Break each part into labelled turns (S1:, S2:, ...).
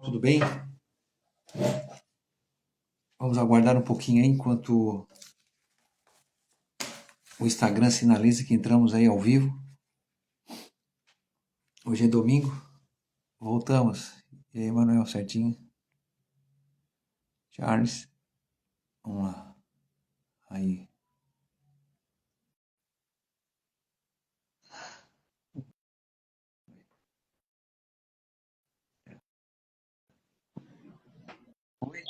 S1: Tudo bem? Vamos aguardar um pouquinho aí enquanto o Instagram sinaliza que entramos aí ao vivo. Hoje é domingo, voltamos. E aí, Manuel, certinho? Charles, vamos lá. Aí. Oi,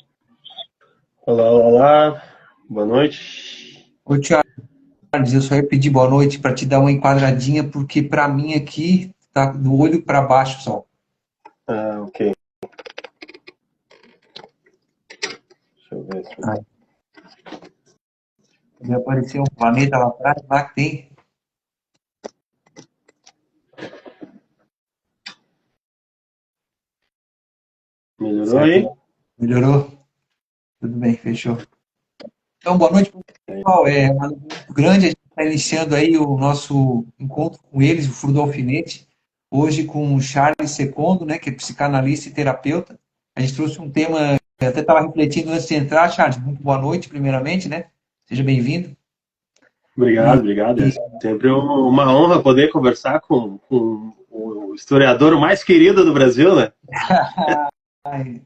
S2: Olá, olá, boa noite.
S1: Oi, Charles, eu só ia pedir boa noite para te dar uma enquadradinha, porque para mim aqui tá do olho para baixo só.
S2: Ok. Deixa eu ver se
S1: Aí, vai aparecer um planeta lá atrás, lá que tem.
S2: melhorou
S1: Certo,
S2: aí.
S1: hein? Melhorou? Tudo bem, fechou. Então, boa noite, pessoal. É uma alegria muito grande. A gente está iniciando aí o nosso encontro com eles, o Furo do Alfinete, hoje com o Charles Secondo, né, que é psicanalista e terapeuta. A gente trouxe um tema, eu até estava refletindo antes de entrar, Charles. Muito boa noite, primeiramente, né? Seja bem-vindo.
S2: Obrigado,
S1: E,
S2: obrigado. É
S1: e
S2: sempre uma honra poder conversar com o historiador mais querido do Brasil, né?
S1: ai,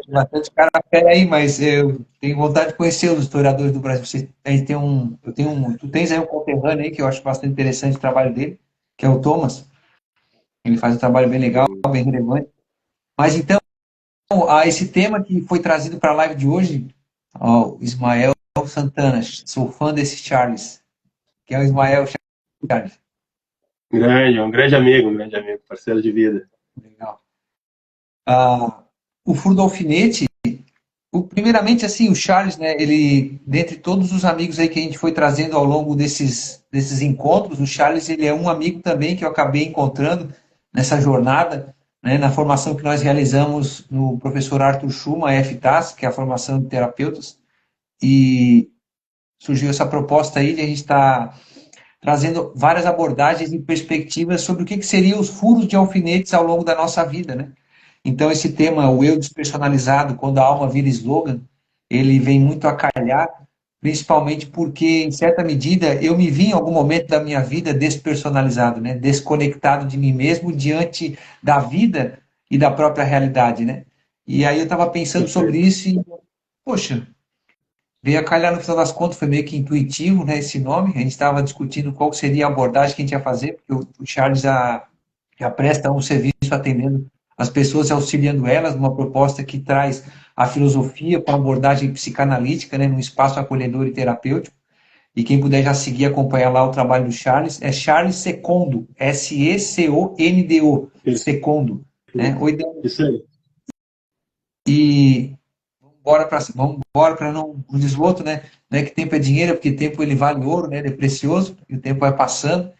S1: bastante cara fera aí, mas eu tenho vontade de conhecer os historiadores do Brasil. A gente tem tu tens aí um conterrâneo aí que eu acho bastante interessante o trabalho dele, que é o Thomas. Ele faz um trabalho bem legal, bem relevante. Mas então, esse tema que foi trazido para a live de hoje, ó, o Ismael Santana, sou fã desse Charles, que é o Ismael Charles.
S2: Um grande amigo, parceiro de vida.
S1: Legal. Ah, o Furo do Alfinete, primeiramente assim, o Charles, né, ele, dentre todos os amigos aí que a gente foi trazendo ao longo desses encontros, o Charles, ele é um amigo também que eu acabei encontrando nessa jornada, né, na formação que nós realizamos no professor Arthur Schumann, FTAS, que é a formação de terapeutas, e surgiu essa proposta aí de a gente estar trazendo várias abordagens e perspectivas sobre o que seriam os furos de alfinetes ao longo da nossa vida, né? Então, esse tema, o eu despersonalizado, quando a alma vira slogan, ele vem muito a calhar, principalmente porque, em certa medida, eu me vi em algum momento da minha vida despersonalizado, né? Desconectado de mim mesmo diante da vida e da própria realidade, né? E aí eu estava pensando sobre
S2: Perfeito.
S1: isso e, poxa, veio a calhar no final das contas, foi meio que intuitivo, né, esse nome. A gente estava discutindo qual seria a abordagem que a gente ia fazer, porque o Charles já presta um serviço atendendo as pessoas e auxiliando elas numa proposta que traz a filosofia com a abordagem psicanalítica, né, num espaço acolhedor e terapêutico. E quem puder já seguir e acompanhar lá o trabalho do Charles, é Charles Secondo, Secondo,
S2: Isso,
S1: Secondo, né?
S2: isso aí.
S1: E vamos embora para não o desgosto, né? Não é que tempo é dinheiro, é porque tempo ele vale ouro, né? Ele é precioso, e o tempo vai passando,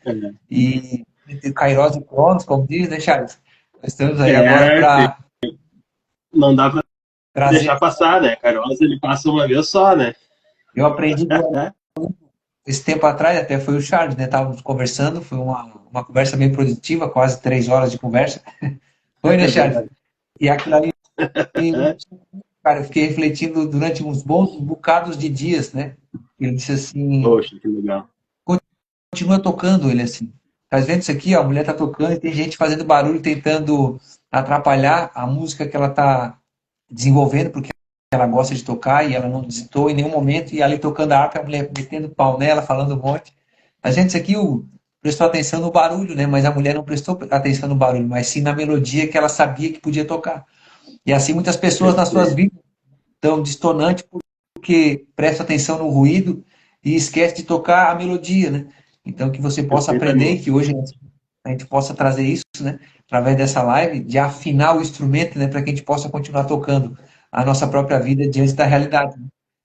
S1: e entre Kairos e Cronos, como diz, né, Charles? Nós estamos aí agora
S2: É,
S1: para
S2: não dá pra
S1: trazer.
S2: deixar passar, né? Carosa, ele passa uma vez só, né?
S1: Eu aprendi esse tempo atrás, até foi o Charles, né? Estávamos conversando, foi uma conversa bem produtiva, quase 3 horas de conversa. Foi, né,
S2: É
S1: Charles?
S2: verdade.
S1: E aquilo ali, cara, eu fiquei refletindo durante uns bons bocados de dias, né? Ele disse assim:
S2: Poxa, que legal.
S1: continua tocando ele assim. Tá vendo isso aqui? Ó, a mulher tá tocando e tem gente fazendo barulho tentando atrapalhar a música que ela tá desenvolvendo, porque ela gosta de tocar e ela não hesitou em nenhum momento, e ali tocando a harpa, a mulher metendo pau nela, falando um monte. A gente, isso aqui prestou atenção no barulho, né? Mas a mulher não prestou atenção no barulho, mas sim na melodia que ela sabia que podia tocar. E assim muitas pessoas nas suas
S2: Perfeito.
S1: vidas estão distonantes porque prestam atenção no ruído e esquece de tocar a melodia, né? Então que você possa aprender e
S2: Perfeitamente.
S1: que hoje a gente possa trazer isso, né? Através dessa live, de afinar o instrumento, né? Para que a gente possa continuar tocando a nossa própria vida diante da realidade.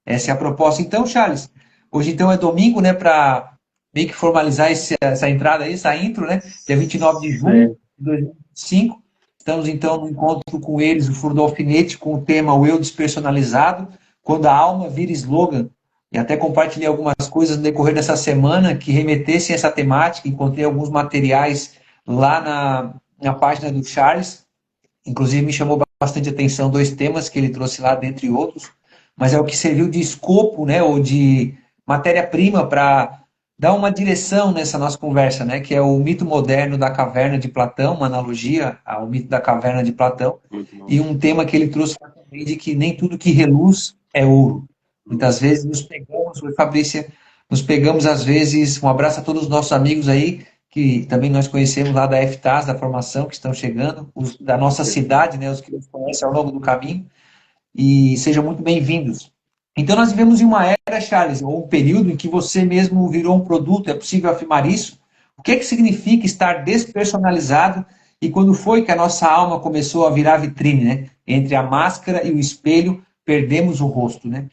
S1: Essa é a proposta. Então, Charles, hoje então é domingo, né? Para meio que formalizar essa entrada aí, essa intro, né? Dia 29 de junho
S2: Sim.
S1: de 2025. Estamos então no encontro com eles, o Furo do Alfinete, com o tema O Eu Despersonalizado, quando a alma vira slogan. E até compartilhei algumas coisas no decorrer dessa semana que remetessem a essa temática. Encontrei alguns materiais lá na página do Charles. Inclusive me chamou bastante atenção dois temas que ele trouxe lá, dentre outros, mas é o que serviu de escopo, né, ou de matéria-prima para dar uma direção nessa nossa conversa, né, que é o mito moderno da caverna de Platão, uma analogia ao mito da caverna de Platão, e um tema que ele trouxe também de que nem tudo que reluz é ouro. Muitas vezes nos pegamos, Fabrícia, nos pegamos às vezes, um abraço a todos os nossos amigos aí, que também nós conhecemos lá da FTAS, da formação, que estão chegando, os da nossa cidade, né, os que nos conhecem ao longo do caminho, e sejam muito bem-vindos. Então, nós vivemos em uma era, Charles, ou um período em que você mesmo virou um produto, é possível afirmar isso? O que é que significa estar despersonalizado e quando foi que a nossa alma começou a virar vitrine, né? Entre a máscara e o espelho, perdemos o rosto, né?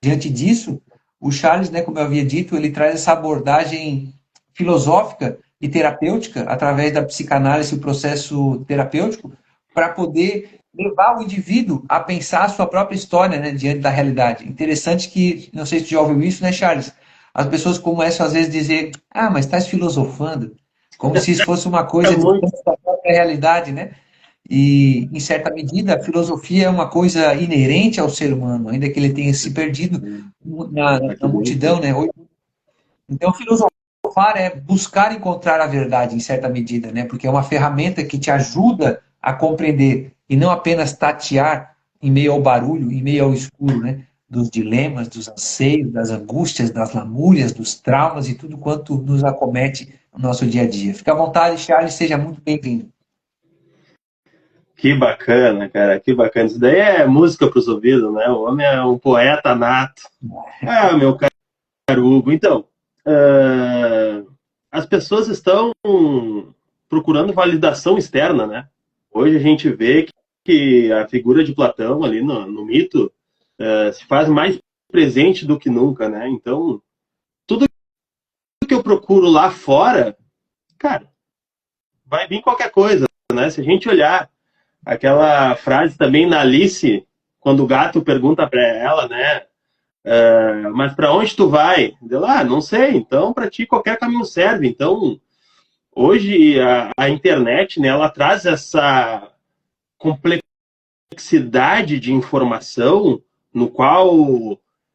S1: Diante disso, o Charles, né, como eu havia dito, ele traz essa abordagem filosófica e terapêutica através da psicanálise e o processo terapêutico para poder levar o indivíduo a pensar a sua própria história, né, diante da realidade. Interessante que, não sei se você já ouviu isso, né, Charles? As pessoas começam às vezes a dizer, ah, mas estás filosofando, como se isso fosse uma
S2: É
S1: coisa
S2: muito.
S1: distante da própria realidade, né? E, em certa medida, a filosofia é uma coisa inerente ao ser humano, ainda que ele tenha se perdido na multidão, né? Então, filosofar é buscar encontrar a verdade, em certa medida, né? Porque é uma ferramenta que te ajuda a compreender e não apenas tatear em meio ao barulho, em meio ao escuro, né? Dos dilemas, dos anseios, das angústias, das lamúrias, dos traumas e tudo quanto nos acomete no nosso dia a dia. Fica à vontade, Charles, seja muito bem-vindo.
S2: Que bacana, cara, que bacana. Isso daí é música para os ouvidos, né? O homem é um poeta nato. Ah, meu caro Hugo. Então, as pessoas estão procurando validação externa, né? Hoje a gente vê que a figura de Platão ali no mito se faz mais presente do que nunca, né? Então, tudo que eu procuro lá fora, cara, vai vir qualquer coisa, né? Se a gente olhar aquela frase também na Alice, quando o gato pergunta para ela, né? Mas para onde tu vai? Ela, não sei. Então, para ti, qualquer caminho serve. Então, hoje, a internet, né, ela traz essa complexidade de informação, no qual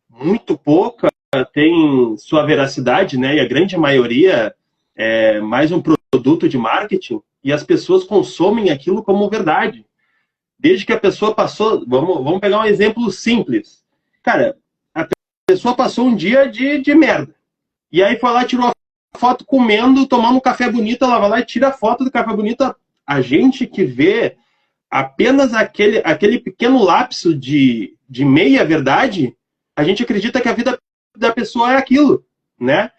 S2: muito pouca tem sua veracidade, né? E a grande maioria é mais um produto de marketing, e as pessoas consomem aquilo como verdade. Desde que a pessoa passou... Vamos pegar um exemplo simples. Cara, a pessoa passou um dia de merda. E aí foi lá, tirou a foto comendo, tomando um café bonito, ela vai lá e tira a foto do café bonito. A gente que vê apenas aquele pequeno lapso de meia-verdade, a gente acredita que a vida da pessoa é aquilo, né?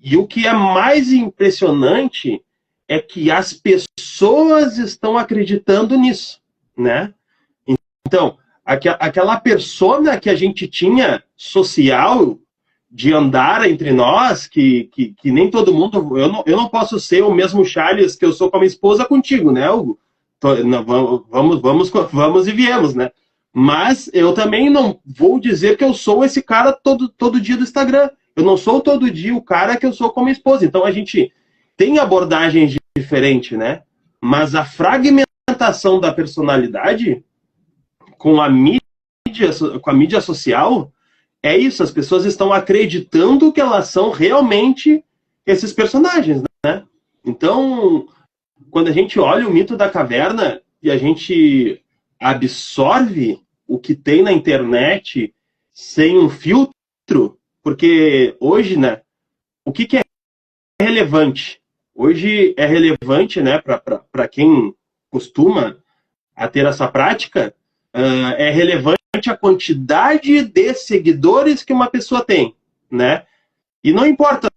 S2: E o que é mais impressionante é que as pessoas estão acreditando nisso, né? Então, aquela persona que a gente tinha social de andar entre nós, que nem todo mundo... Eu não posso ser o mesmo Charles que eu sou com a minha esposa contigo, né, Hugo? Vamos e viemos, né? Mas eu também não vou dizer que eu sou esse cara todo dia do Instagram. Eu não sou todo dia o cara que eu sou com a minha esposa. Então a gente tem abordagens diferentes, né? Mas a fragmentação da personalidade com a mídia social é isso. As pessoas estão acreditando que elas são realmente esses personagens, né? Então, quando a gente olha o mito da caverna e a gente absorve o que tem na internet sem um filtro, porque hoje, né, o que é relevante? Hoje é relevante, né, para quem costuma a ter essa prática, é relevante a quantidade de seguidores que uma pessoa tem, né? E não importa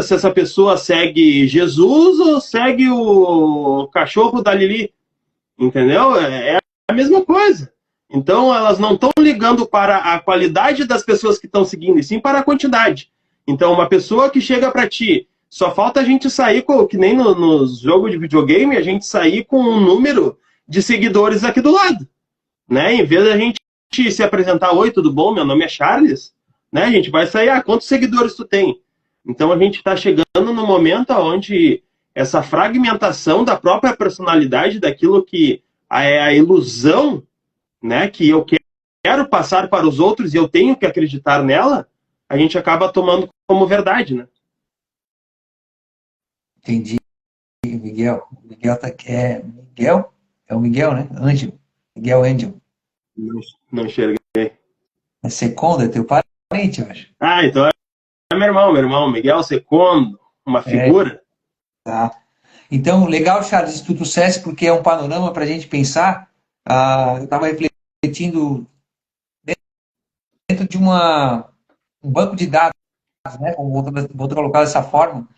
S2: se essa pessoa segue Jesus ou segue o cachorro da Lili, entendeu? É a mesma coisa. Então, elas não estão ligando para a qualidade das pessoas que estão seguindo, e sim para a quantidade. Então, uma pessoa que chega para ti, só falta a gente sair, que nem nos jogos de videogame, a gente sair com um número de seguidores aqui do lado, né? Em vez da gente se apresentar, oi, tudo bom? Meu nome é Charles, né? A gente vai sair, quantos seguidores tu tem? Então, a gente está chegando no momento onde essa fragmentação da própria personalidade, daquilo que é a ilusão né, que eu quero passar para os outros e eu tenho que acreditar nela, a gente acaba tomando como verdade, né?
S1: Entendi, Miguel. Miguel Miguel? É o Miguel, né? Ângelo. Miguel Ângelo.
S2: Não, não enxerguei.
S1: É Secondo, é teu parente, eu acho.
S2: Ah, então é meu irmão, Miguel Secondo, uma
S1: É,
S2: figura.
S1: tá. Então, legal, Charles, isso que tu trouxesse, porque é um panorama para a gente pensar. Eu estava refletindo dentro de um banco de dados, né? Vou colocar dessa forma.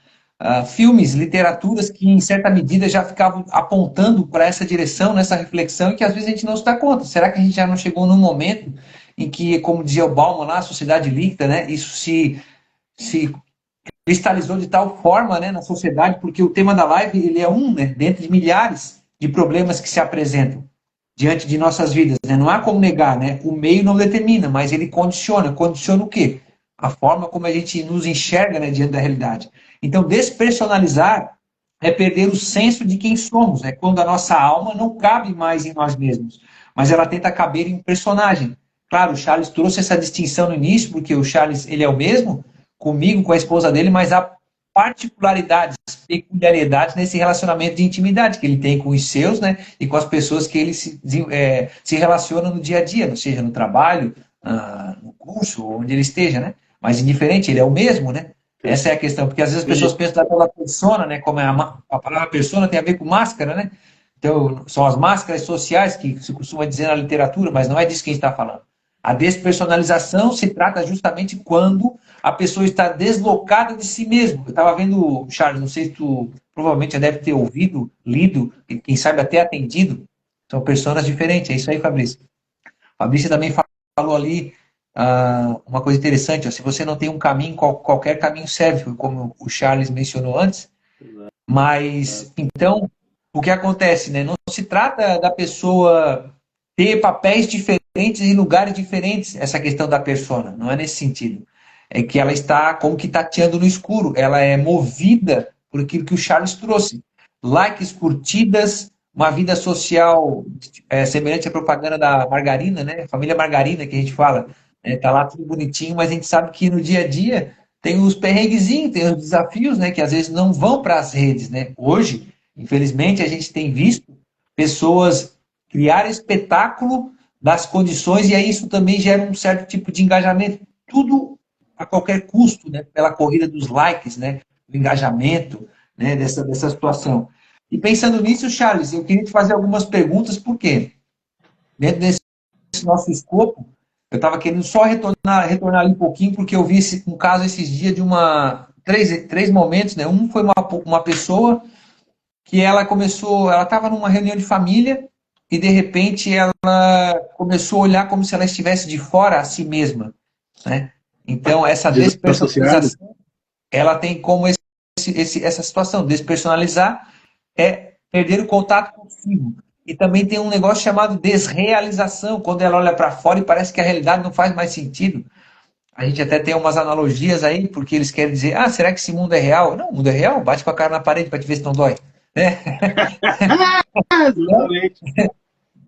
S1: Filmes, literaturas que, em certa medida, já ficavam apontando para essa direção, nessa reflexão, e que às vezes a gente não se dá conta. Será que a gente já não chegou num momento em que, como dizia o Bauman lá, a sociedade líquida, né? Isso se cristalizou de tal forma, né, na sociedade, porque o tema da live ele é um, né, dentre de milhares de problemas que se apresentam diante de nossas vidas, né? Não há como negar, né? O meio não determina, mas ele condiciona. Condiciona o quê? A forma como a gente nos enxerga, né, diante da realidade. Então, despersonalizar é perder o senso de quem somos. É quando a nossa alma não cabe mais em nós mesmos, mas ela tenta caber em um personagem. Claro, o Charles trouxe essa distinção no início, porque o Charles ele é o mesmo comigo, com a esposa dele, mas há particularidades, peculiaridades nesse relacionamento de intimidade que ele tem com os seus, né, e com as pessoas que ele se relaciona no dia a dia, seja no trabalho, no curso, onde ele esteja, né? Mas indiferente, ele é o mesmo, né? Essa é a questão, porque às vezes as pessoas pensam daquela persona, né? Como é a palavra persona tem a ver com máscara, né? Então, são as máscaras sociais que se costuma dizer na literatura, mas não é disso que a gente está falando. A despersonalização se trata justamente quando a pessoa está deslocada de si mesmo. Eu estava vendo, Charles, não sei se tu provavelmente já deve ter ouvido, lido, e quem sabe até atendido. São pessoas diferentes. É isso aí, Fabrício. Fabrício também falou ali uma coisa interessante. Ó, se você não tem um caminho, qualquer caminho serve, como o Charles mencionou antes. Mas, então, o que acontece, né? Não se trata da pessoa ter papéis diferentes em lugares diferentes, essa questão da persona, não é nesse sentido. É que ela está como que tateando no escuro, ela é movida por aquilo que o Charles trouxe. Likes, curtidas, uma vida social semelhante à propaganda da margarina, né? Família margarina que a gente fala. Tá lá tudo bonitinho, mas a gente sabe que no dia a dia tem os perrenguezinhos, tem os desafios, né? Que às vezes não vão para as redes, né? Hoje, infelizmente, a gente tem visto pessoas criar espetáculo das condições, e aí isso também gera um certo tipo de engajamento. Tudo a qualquer custo, né? Pela corrida dos likes, né? Do engajamento, né? Dessa situação. E pensando nisso, Charles, eu queria te fazer algumas perguntas, por quê? Dentro desse nosso escopo, eu estava querendo só retornar ali um pouquinho, porque eu vi um caso esses dias de três momentos, né? Um foi uma pessoa que ela estava numa reunião de família e de repente ela começou a olhar como se ela estivesse de fora a si mesma, né? Então essa
S2: Desassociado.
S1: despersonalização, ela tem como essa situação, despersonalizar é perder o contato consigo. E também tem um negócio chamado desrealização, quando ela olha para fora e parece que a realidade não faz mais sentido. A gente até tem umas analogias aí, porque eles querem dizer, será que esse mundo é real? Não, o mundo é real, bate com a cara na parede para te ver se não dói. Né?
S2: Exatamente.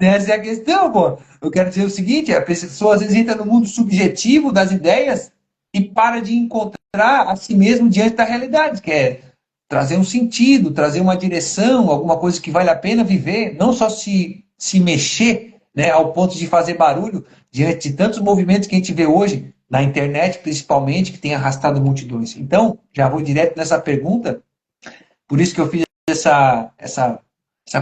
S1: Essa é a questão, pô. Eu quero dizer o seguinte, a pessoa às vezes entra no mundo subjetivo das ideias e para de encontrar a si mesmo diante da realidade, que é trazer um sentido, trazer uma direção, alguma coisa que vale a pena viver, não só se mexer, né, ao ponto de fazer barulho diante de tantos movimentos que a gente vê hoje, na internet principalmente, que tem arrastado multidões. Então, já vou direto nessa pergunta, por isso que eu fiz essa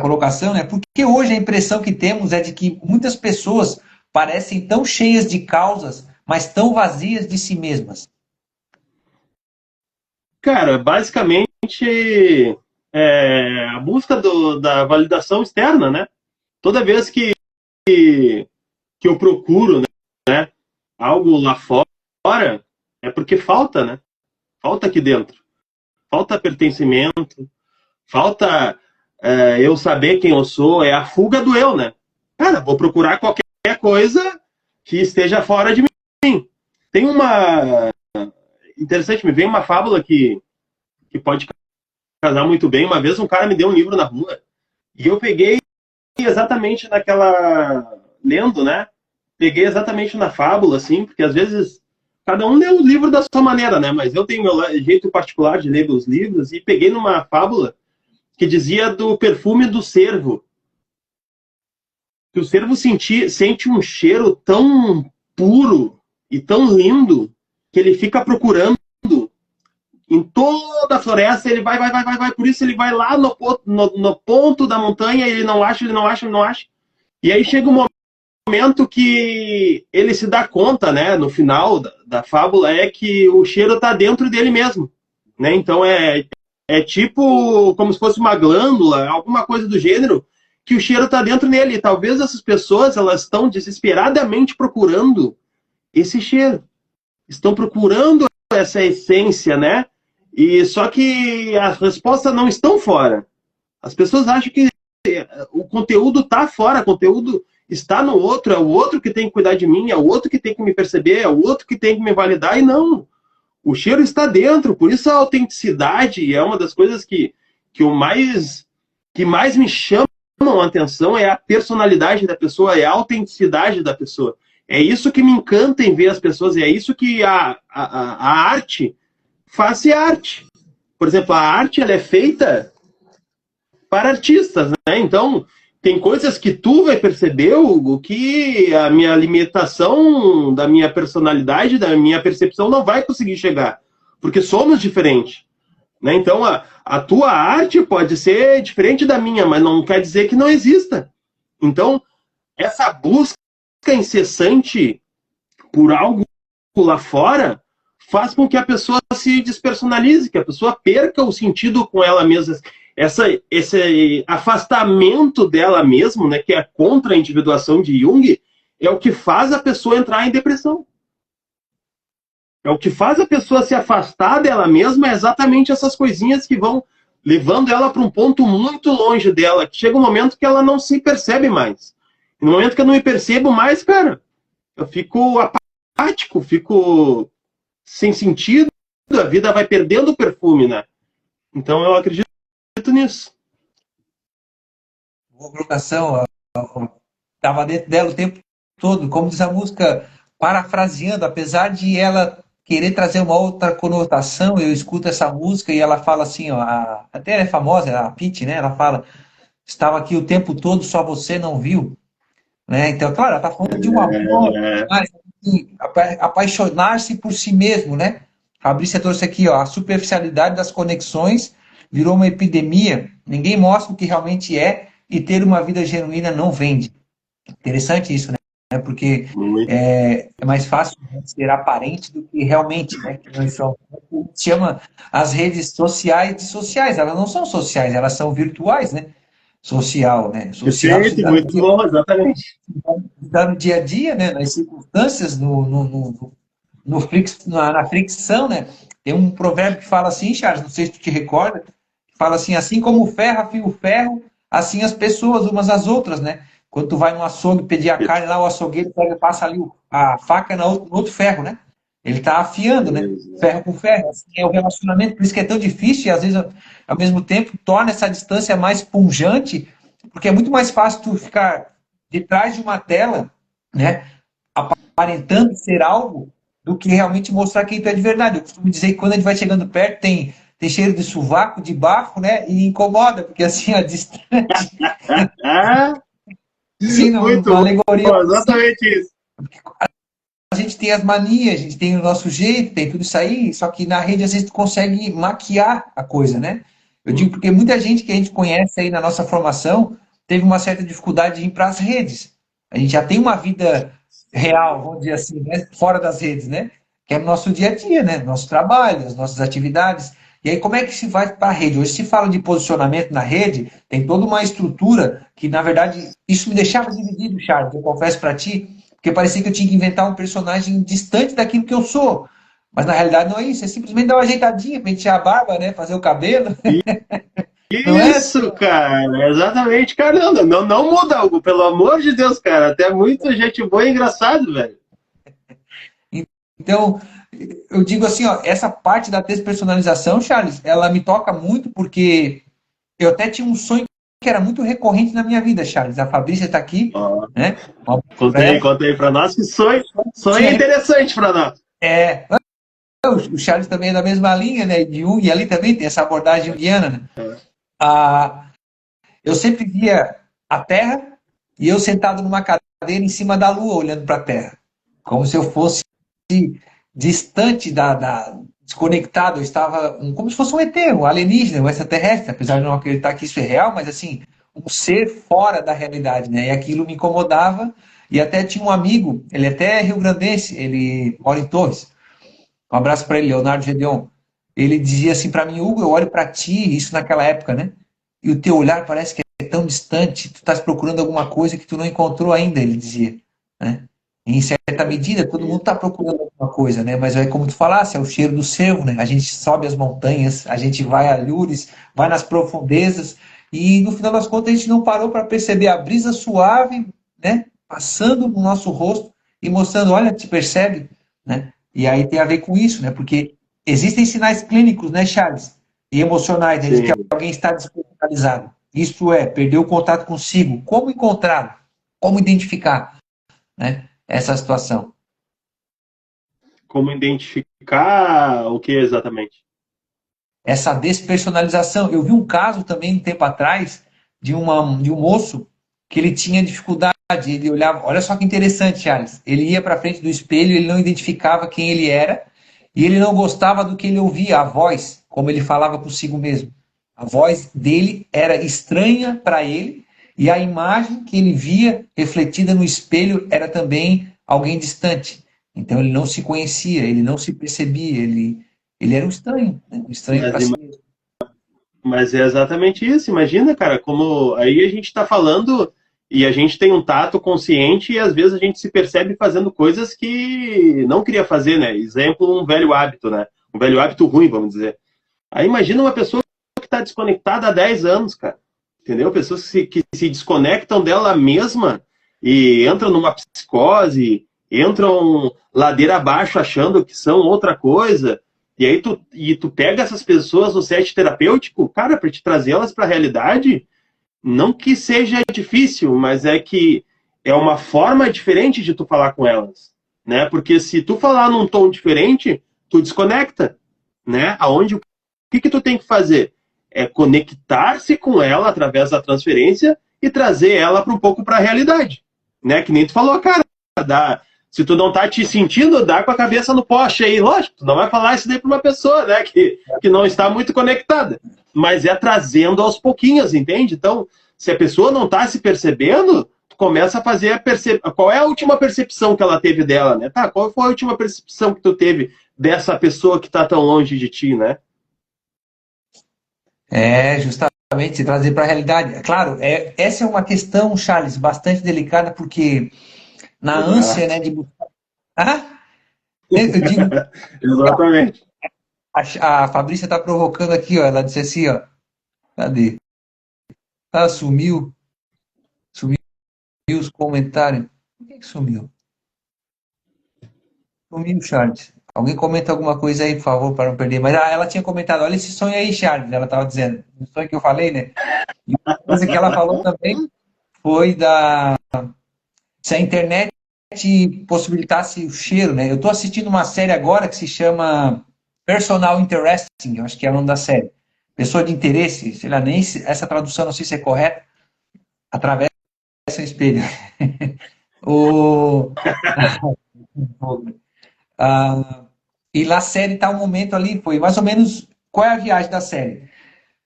S1: colocação, né? Porque hoje a impressão que temos é de que muitas pessoas parecem tão cheias de causas, mas tão vazias de si mesmas.
S2: Cara, basicamente a busca da validação externa, né? Toda vez que eu procuro, né, algo lá fora, é porque falta, né? Falta aqui dentro. Falta pertencimento, falta eu saber quem eu sou, é a fuga do eu, né? Cara, vou procurar qualquer coisa que esteja fora de mim. Tem uma... Interessante, me vem uma fábula que pode casar muito bem. Uma vez um cara me deu um livro na rua e eu peguei exatamente lendo, né? Peguei exatamente na fábula, assim, porque às vezes cada um lê o livro da sua maneira, né? Mas eu tenho meu jeito particular de ler os livros e peguei numa fábula que dizia do perfume do cervo. Que o cervo sente um cheiro tão puro e tão lindo que ele fica procurando em toda a floresta, ele vai, por isso ele vai lá no ponto da montanha, ele não acha, ele não acha, ele não acha. E aí chega um momento que ele se dá conta, né, no final da fábula, é que o cheiro está dentro dele mesmo, né? Então é tipo como se fosse uma glândula, alguma coisa do gênero, que o cheiro está dentro dele. E talvez essas pessoas, elas estão desesperadamente procurando esse cheiro, estão procurando essa essência, né? E só que as respostas não estão fora. As pessoas acham que o conteúdo está fora, o conteúdo está no outro, é o outro que tem que cuidar de mim, é o outro que tem que me perceber, é o outro que tem que me validar, e não. O cheiro está dentro, por isso a autenticidade é uma das coisas que mais me chamam a atenção, é a personalidade da pessoa, é a autenticidade da pessoa. É isso que me encanta em ver as pessoas, é isso que a arte faz ser arte. Por exemplo, a arte ela é feita para artistas, né? Então, tem coisas que tu vai perceber, Hugo, que a minha limitação da minha personalidade, da minha percepção não vai conseguir chegar, porque somos diferentes, né? Então, a tua arte pode ser diferente da minha, mas não quer dizer que não exista. Então, essa busca incessante por algo lá fora faz com que a pessoa se despersonalize, que a pessoa perca o sentido com ela mesma. Esse afastamento dela mesma, né, que é contra a individuação de Jung, é o que faz a pessoa entrar em depressão. É o que faz a pessoa se afastar dela mesma, é exatamente essas coisinhas que vão levando ela para um ponto muito longe dela, que chega um momento que ela não se percebe mais. E no momento que eu não me percebo mais, cara, eu fico apático, fico sem sentido, a vida vai perdendo o perfume, né? Então eu acredito nisso.
S1: Boa colocação. Estava dentro dela o tempo todo, como diz a música, parafraseando, apesar de ela querer trazer uma outra conotação, eu escuto essa música e ela fala assim, ó, até ela é famosa, a Pitty, né? Ela fala, estava aqui o tempo todo, só você não viu, né? Então, claro, ela está falando de um amor, mas assim, apaixonar-se por si mesmo, né? Fabrícia trouxe aqui, ó, a superficialidade das conexões virou uma epidemia, ninguém mostra o que realmente é e ter uma vida genuína não vende. Interessante isso, né? Porque é mais fácil ser aparente do que realmente, né? Que nós somos. Chama as redes sociais de sociais, elas não são sociais, elas são virtuais, né? Social, né? Social se
S2: Perfeito,
S1: dá
S2: muito bom, exatamente.
S1: no dia a dia, né? Nas circunstâncias, na fricção, né? Tem um provérbio que fala assim, Charles, não sei se tu te recorda, que fala assim como o ferro afia o ferro, assim as pessoas umas às outras, né? Quando tu vai no açougue pedir a carne lá, o açougueiro passa ali a faca no outro ferro, né? Ele está afiando, né? Ferro com ferro. Assim é o relacionamento, por isso que é tão difícil e às vezes, ao mesmo tempo, torna essa distância mais punjante, porque é muito mais fácil tu ficar de trás de uma tela, né? Aparentando ser algo, do que realmente mostrar quem tu é de verdade. Eu costumo dizer que quando a gente vai chegando perto, tem cheiro de sovaco, de bafo, né? E incomoda, porque assim, a distância. Sim,
S2: Muito
S1: uma alegoria.
S2: bom, exatamente isso.
S1: A gente tem as manias, a gente tem o nosso jeito, tem tudo isso aí, só que na rede às vezes tu consegue maquiar a coisa, né? Eu digo porque muita gente que a gente conhece aí na nossa formação teve uma certa dificuldade de ir para as redes. A gente já tem uma vida real, vamos dizer assim, né? Fora das redes, né? Que é o nosso dia a dia, né? Nosso trabalho, as nossas atividades. E aí, como é que se vai para a rede? Hoje se fala de posicionamento na rede, tem toda uma estrutura que, na verdade, isso me deixava dividido, Charles, eu confesso para ti, porque parecia que eu tinha que inventar um personagem distante daquilo que eu sou. Mas na realidade não é isso, é simplesmente dar uma ajeitadinha, pentear a barba, né? Fazer o cabelo. Não é?
S2: Isso, cara, exatamente. Caramba, não muda algo, pelo amor de Deus, cara. Até muita gente boa e engraçado, velho.
S1: Então, eu digo assim, ó, essa parte da despersonalização, Charles, ela me toca muito porque eu até tinha um sonho que era muito recorrente na minha vida, Charles. A Fabrícia está aqui,
S2: Ó,
S1: né?
S2: conta aí para nós, que sonho interessante para nós.
S1: É, o Charles também é da mesma linha, né? De Jung, e ali também tem essa abordagem junguiana, né? Ah, eu sempre via a Terra e eu sentado numa cadeira em cima da Lua, olhando para a Terra. Como se eu fosse distante desconectado. Eu estava como se fosse um ET, um alienígena, um extraterrestre, apesar de não acreditar que isso é real, mas assim, um ser fora da realidade, né? E aquilo me incomodava. E até tinha um amigo, ele até é rio-grandense, ele mora em Torres. Um abraço para ele, Leonardo Gedeon. Ele dizia assim para mim: Hugo, eu olho para ti, isso naquela época, né? E o teu olhar parece que é tão distante, tu estás procurando alguma coisa que tu não encontrou ainda, ele dizia, né? Em certa medida, todo mundo está procurando alguma coisa, né? Mas é como tu falasse, é o cheiro do cervo, né? A gente sobe as montanhas, a gente vai a Lures, vai nas profundezas, e no final das contas a gente não parou para perceber a brisa suave, né? Passando no nosso rosto e mostrando, olha, te percebe, né? E aí tem a ver com isso, né? Porque existem sinais clínicos, né, Charles? E emocionais, né, de que
S2: Sim.
S1: alguém está despersonalizado. Isso é, perdeu o contato consigo. Como encontrá-lo? Como identificar, né, essa situação?
S2: Como identificar o que exatamente?
S1: Essa despersonalização. Eu vi um caso também um tempo atrás de um moço que ele tinha dificuldade, ele olhava, olha só que interessante, Charles. Ele ia para frente do espelho, ele não identificava quem ele era e ele não gostava do que ele ouvia, a voz, como ele falava consigo mesmo. A voz dele era estranha para ele e a imagem que ele via refletida no espelho era também alguém distante. Então ele não se conhecia, ele não se percebia, ele era um estranho, né? Um estranho
S2: Mas,
S1: para si mesmo.
S2: mas é exatamente isso. Imagina, cara, como aí a gente está falando e a gente tem um tato consciente e às vezes a gente se percebe fazendo coisas que não queria fazer, né? Exemplo, um velho hábito, né? Um velho hábito ruim, vamos dizer. Aí imagina uma pessoa que está desconectada há 10 anos, cara. Entendeu? Pessoas que se desconectam dela mesma e entram numa psicose, entram ladeira abaixo achando que são outra coisa. E aí tu pega essas pessoas no set terapêutico, cara, para te trazê-las para a realidade, não que seja difícil, mas é que é uma forma diferente de tu falar com elas, né? Porque se tu falar num tom diferente, tu desconecta, né? O que tu tem que fazer? É conectar-se com ela através da transferência e trazer ela para um pouco para a realidade, né? Que nem tu falou, cara, se tu não tá te sentindo, dá com a cabeça no poste aí, lógico, tu não vai falar isso daí para uma pessoa, né, que não está muito conectada, mas é trazendo aos pouquinhos, entende? Então, se a pessoa não tá se percebendo, tu começa a fazer qual é a última percepção que ela teve dela, né? Tá, qual foi a última percepção que tu teve dessa pessoa que tá tão longe de ti, né?
S1: É, justamente, trazer para a realidade. É claro, essa é uma questão, Charles, bastante delicada, porque na ânsia, né,
S2: Exato.
S1: de buscar. Ah, eu digo,
S2: Exatamente.
S1: a Fabrícia está provocando aqui, ó. Ela disse assim, ó. Cadê? Ah, sumiu os comentários. Por que sumiu? Sumiu, Charles. Alguém comenta alguma coisa aí, por favor, para não perder. Mas ela tinha comentado, olha esse sonho aí, Charles. Ela estava dizendo. O sonho que eu falei, né? E uma coisa que ela falou também foi se a internet possibilitasse o cheiro, né? Eu estou assistindo uma série agora que se chama Personal Interesting, eu acho que é o nome da série. Pessoa de interesse, sei lá, nem essa tradução não sei se é correta, atravessa o espelho. o, e lá a série está um momento ali, foi mais ou menos, qual é a viagem da série?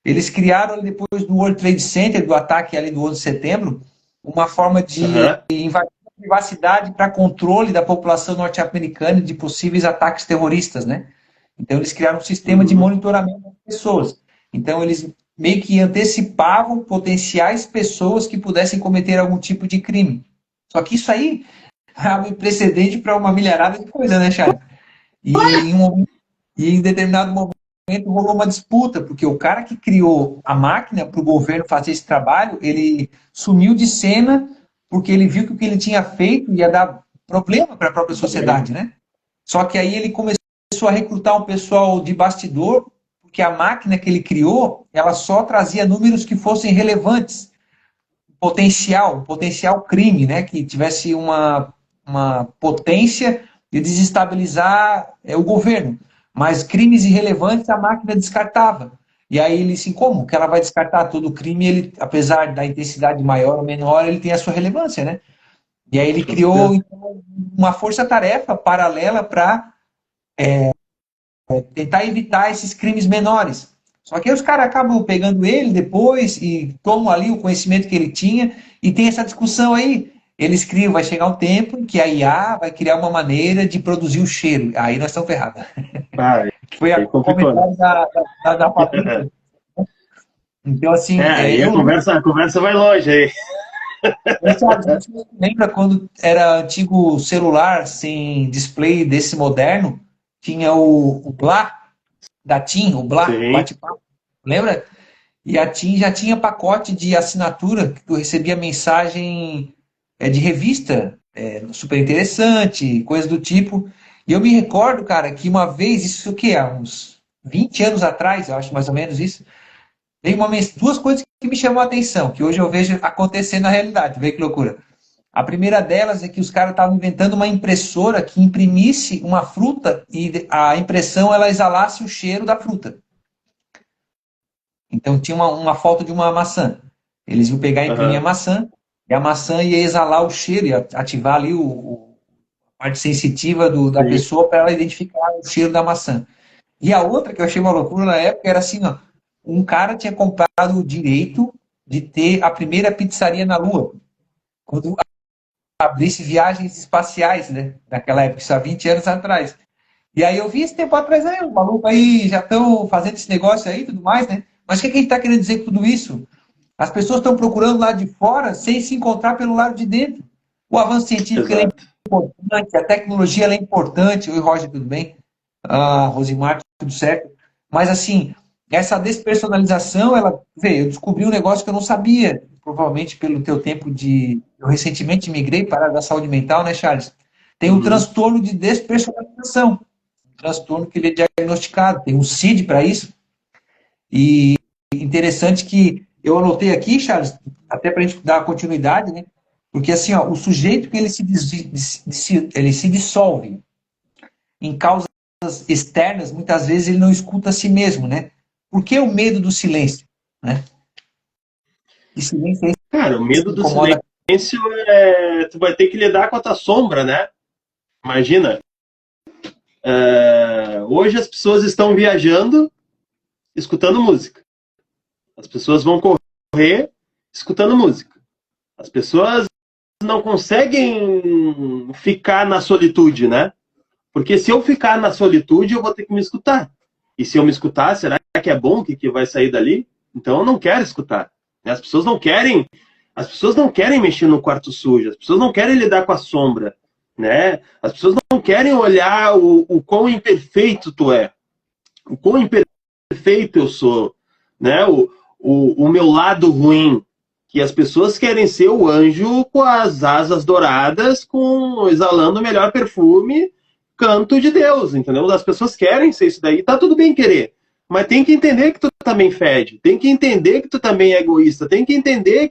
S1: Eles criaram, depois do World Trade Center, do ataque ali do 11 de setembro, uma forma de
S2: Uhum.
S1: invadir a privacidade para controle da população norte-americana de possíveis ataques terroristas, né? Então, eles criaram um sistema de
S2: Uhum.
S1: monitoramento das pessoas. Então, eles meio que antecipavam potenciais pessoas que pudessem cometer algum tipo de crime. Só que isso aí abre precedente para uma milharada de coisa, né, Charles? E em determinado momento rolou uma disputa, porque o cara que criou a máquina para o governo fazer esse trabalho, ele sumiu de cena porque ele viu que o que ele tinha feito ia dar problema para a própria sociedade, né? Só que aí ele começou a recrutar um pessoal de bastidor, porque a máquina que ele criou, ela só trazia números que fossem relevantes. um potencial crime, né? Que tivesse uma potência de desestabilizar o governo. Mas crimes irrelevantes a máquina descartava. E aí ele assim, como que ela vai descartar todo crime? Ele, apesar da intensidade maior ou menor, ele tem a sua relevância, né? E aí ele
S2: Com
S1: criou
S2: certeza.
S1: então, uma força-tarefa paralela para tentar evitar esses crimes menores. Só que aí os caras acabam pegando ele depois e tomam ali o conhecimento que ele tinha e tem essa discussão aí. Eles criam, vai chegar um tempo em que a IA vai criar uma maneira de produzir o cheiro. Aí nós estamos ferrados.
S2: Ah,
S1: Foi
S2: aí
S1: o
S2: complicou, né?
S1: comentário da Patrícia. Então,
S2: É,
S1: assim,
S2: aí
S1: eu
S2: a conversa vai longe aí.
S1: lembra quando era antigo celular sem display desse moderno? Tinha o Blá da TIM, o Blá,
S2: Sim,
S1: bate-papo. Lembra? E a TIM já tinha pacote de assinatura, que tu recebia mensagem de revista, super interessante, coisa do tipo. E eu me recordo, cara, que uma vez, isso o quê? Há uns 20 anos atrás, eu acho mais ou menos isso, veio duas coisas que me chamou a atenção, que hoje eu vejo acontecer na realidade. Vê que loucura. A primeira delas é que os caras estavam inventando uma impressora que imprimisse uma fruta e a impressão ela exalasse o cheiro da fruta. Então tinha uma foto de uma maçã. Eles iam pegar e imprimir a
S2: aham,
S1: maçã, e a maçã ia exalar o cheiro, ia ativar ali a parte sensitiva da
S2: sim.
S1: pessoa para ela identificar o cheiro da maçã. E a outra que eu achei uma loucura na época era assim, ó, um cara tinha comprado o direito de ter a primeira pizzaria na Lua, quando abrisse viagens espaciais, né? Naquela época, isso há 20 anos atrás. E aí eu vi esse tempo atrás, aí, o maluco aí já estão fazendo esse negócio aí e tudo mais, né? Mas o que a gente está querendo dizer com tudo isso? As pessoas estão procurando lá de fora sem se encontrar pelo lado de dentro. O avanço científico ele é
S2: Exato.
S1: importante, a tecnologia ela é importante. Oi, Roger, tudo bem? Ah, Rosimar, tudo certo? Mas, assim, essa despersonalização, ela, vê, eu descobri um negócio que eu não sabia, provavelmente pelo teu tempo de... Eu recentemente migrei para a área da saúde mental, né, Charles? Tem o
S2: Uhum.
S1: transtorno de despersonalização, um transtorno que ele é diagnosticado, tem um CID para isso, e interessante que eu anotei aqui, Charles, até para a gente dar continuidade, né? Porque assim, ó, o sujeito que ele se dissolve em causas externas, muitas vezes ele não escuta a si mesmo, né? Por que o medo do silêncio, né? E silêncio é isso
S2: Cara, o
S1: que
S2: medo do
S1: incomoda.
S2: silêncio é. Tu vai ter que lidar com a tua sombra, né? Imagina. Hoje as pessoas estão viajando, escutando música. As pessoas vão correr, escutando música. As pessoas não conseguem ficar na solitude, né? Porque se eu ficar na solitude, eu vou ter que me escutar. E se eu me escutar, será que é bom o que vai sair dali? Então eu não quero escutar. As pessoas não querem, as pessoas não querem mexer no quarto sujo, as pessoas não querem lidar com a sombra, né? As pessoas não querem olhar o quão imperfeito tu é, o quão imperfeito eu sou, né? O meu lado ruim, que as pessoas querem ser o anjo com as asas douradas, com exalando o melhor perfume, canto de Deus, entendeu? As pessoas querem ser isso daí, tá tudo bem querer, mas tem que entender que tu também fede, tem que entender que tu também é egoísta, tem que entender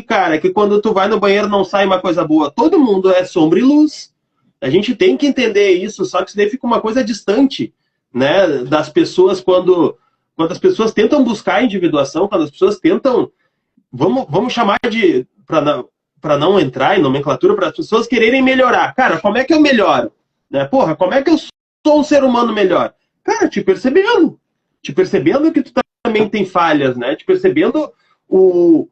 S2: cara, que quando tu vai no banheiro não sai uma coisa boa, todo mundo é sombra e luz. A gente tem que entender isso, só que isso daí fica uma coisa distante, né, das pessoas quando as pessoas tentam buscar a individuação, quando as pessoas tentam, vamos chamar de, para não entrar em nomenclatura, para as pessoas quererem melhorar. Cara, como é que eu melhoro? Né? Porra, como é que eu sou um ser humano melhor? Cara, te percebendo que tu também tem falhas, né? Te percebendo o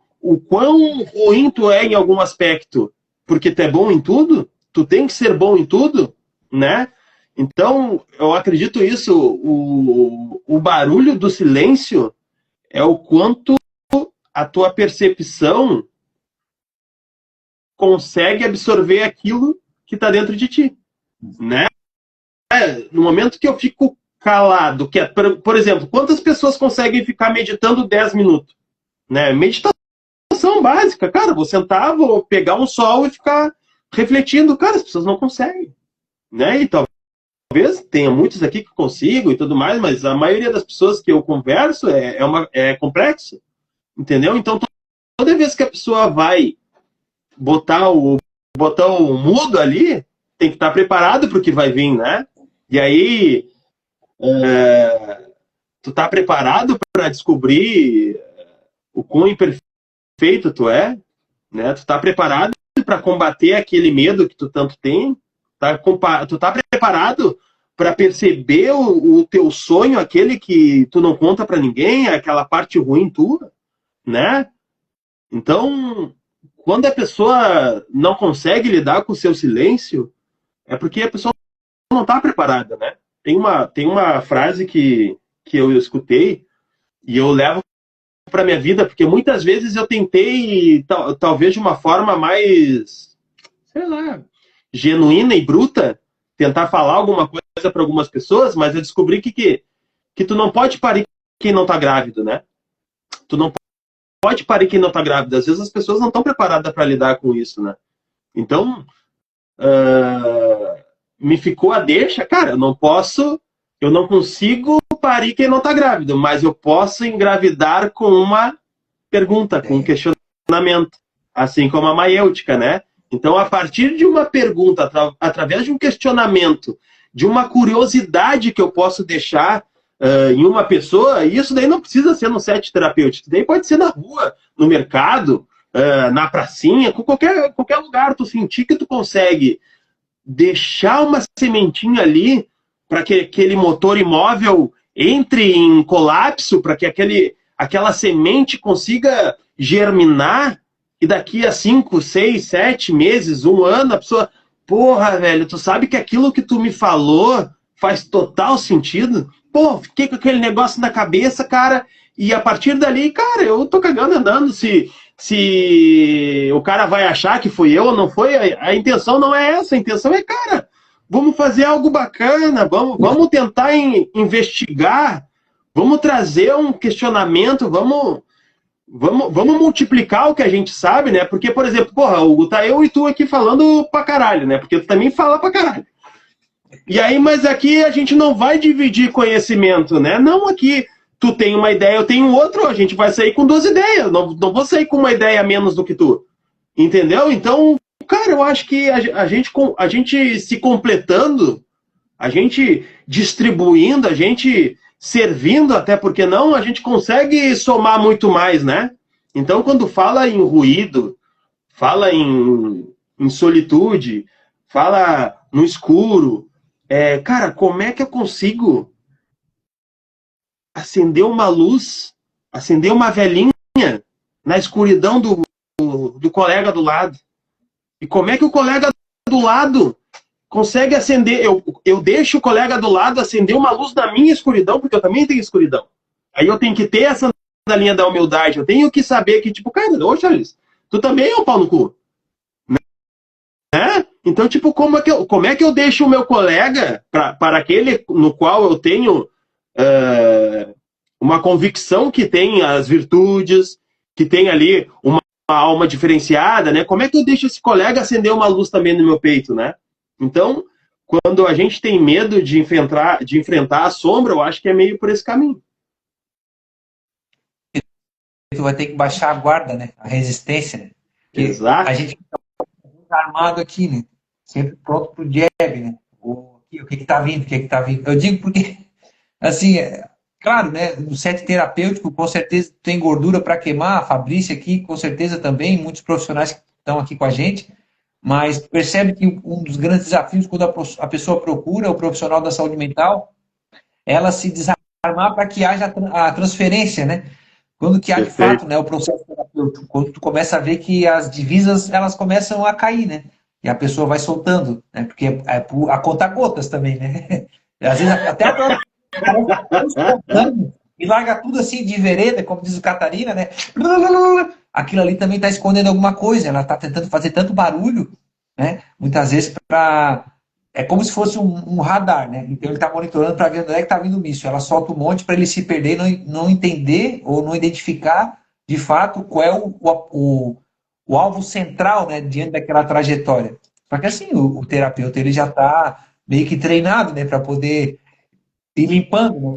S2: quão ruim tu é em algum aspecto, porque tu é bom em tudo, tu tem que ser bom em tudo, né? Então, eu acredito isso, o barulho do silêncio é o quanto a tua percepção consegue absorver aquilo que está dentro de ti, né? No momento que eu fico calado, que é, por exemplo, quantas pessoas conseguem ficar meditando 10 minutos? Né? Meditação básica, cara, vou sentar, vou pegar um sol e ficar refletindo, cara, as pessoas não conseguem, né? E talvez tenha muitos aqui que consigam e tudo mais, mas a maioria das pessoas que eu converso é complexo, entendeu? Então toda vez que a pessoa vai botar o botão mudo ali, tem que estar preparado para o que vai vir, né? E aí, tu tá preparado para descobrir o quão imperfeito tu é, né? Tu tá preparado para combater aquele medo que tu tanto tem? Tu tá preparado para perceber o teu sonho, aquele que tu não conta para ninguém, aquela parte ruim tua, né? Então, quando a pessoa não consegue lidar com o seu silêncio, é porque a pessoa não está preparada, né? Tem uma frase que eu escutei e eu levo para minha vida, porque muitas vezes eu tentei, talvez de uma forma mais, sei lá, genuína e bruta, tentar falar alguma coisa para algumas pessoas, mas eu descobri que tu não pode parir quem não está grávido, né? Tu não pode parir quem não está grávido. Às vezes as pessoas não estão preparadas para lidar com isso, né? Então, me ficou a deixa, cara, eu não consigo parir quem não está grávido, mas eu posso engravidar com uma pergunta, com um questionamento, assim como a maiêutica, né? Então, a partir de uma pergunta, através de um questionamento, de uma curiosidade que eu posso deixar em uma pessoa, e isso daí não precisa ser no set terapêutico, isso daí pode ser na rua, no mercado, na pracinha, com qualquer lugar, tu sentir que tu consegue deixar uma sementinha ali para que aquele motor imóvel entre em colapso, para que aquela semente consiga germinar, e daqui a 5, 6, 7 meses, 1 ano, a pessoa, porra, velho, tu sabe que aquilo que tu me falou faz total sentido? Pô, fiquei com aquele negócio na cabeça, cara, e a partir dali, cara, eu tô cagando andando se o cara vai achar que fui eu ou não foi. A intenção não é essa, a intenção é, cara, vamos fazer algo bacana, vamos tentar investigar, vamos trazer um questionamento, vamos multiplicar o que a gente sabe, né? Porque, por exemplo, porra, Hugo, tá eu e tu aqui falando pra caralho, né? Porque tu também fala pra caralho. E aí, mas aqui a gente não vai dividir conhecimento, né? Não, aqui tu tem uma ideia, eu tenho outra, a gente vai sair com 2 ideias, não vou sair com uma ideia a menos do que tu. Entendeu? Então, cara, eu acho que a gente se completando, a gente distribuindo, a gente servindo, até porque não, a gente consegue somar muito mais, né? Então, quando fala em ruído, fala em solitude, fala no escuro, cara, como é que eu consigo acender uma luz, acender uma velhinha na escuridão do colega do lado? E como é que o colega do lado consegue acender? Eu deixo o colega do lado acender uma luz na minha escuridão, porque eu também tenho escuridão. Aí eu tenho que ter essa linha da humildade. Eu tenho que saber que, tipo, cara, ô Charles, tu também é um pau no cu. Né? Então, tipo, como é que eu deixo o meu colega para aquele no qual eu tenho uma convicção que tem as virtudes, que tem ali uma alma diferenciada, né? Como é que eu deixo esse colega acender uma luz também no meu peito, né? Então, quando a gente tem medo de enfrentar a sombra, eu acho que é meio por esse caminho.
S1: Tu vai ter que baixar a guarda, né? A resistência, né? Porque
S2: exato.
S1: A gente fica armado aqui, né? Sempre pronto pro jab, né? O que tá vindo, o que tá vindo. Eu digo porque, assim, claro, né? No set terapêutico, com certeza tem gordura para queimar. A Fabrícia aqui, com certeza também, muitos profissionais que estão aqui com a gente. Mas percebe que um dos grandes desafios quando a pessoa procura o profissional da saúde mental, ela se desarmar para que haja a transferência, né? Quando que há de fato, né, o processo terapêutico, quando tu começa a ver que as divisas elas começam a cair, né? E a pessoa vai soltando, né? Porque é a conta-gotas também, né? Às vezes até a própria e larga tudo assim de vereda, como diz o Catarina, né? Aquilo ali também está escondendo alguma coisa, ela está tentando fazer tanto barulho, né? Muitas vezes é como se fosse um radar, né? Então ele está monitorando para ver onde é que está vindo o míssil. Ela solta um monte para ele se perder, não entender ou não identificar de fato qual é o alvo central, né, diante daquela trajetória. Só que assim, o terapeuta ele já está meio que treinado, né, para poder ir limpando, né?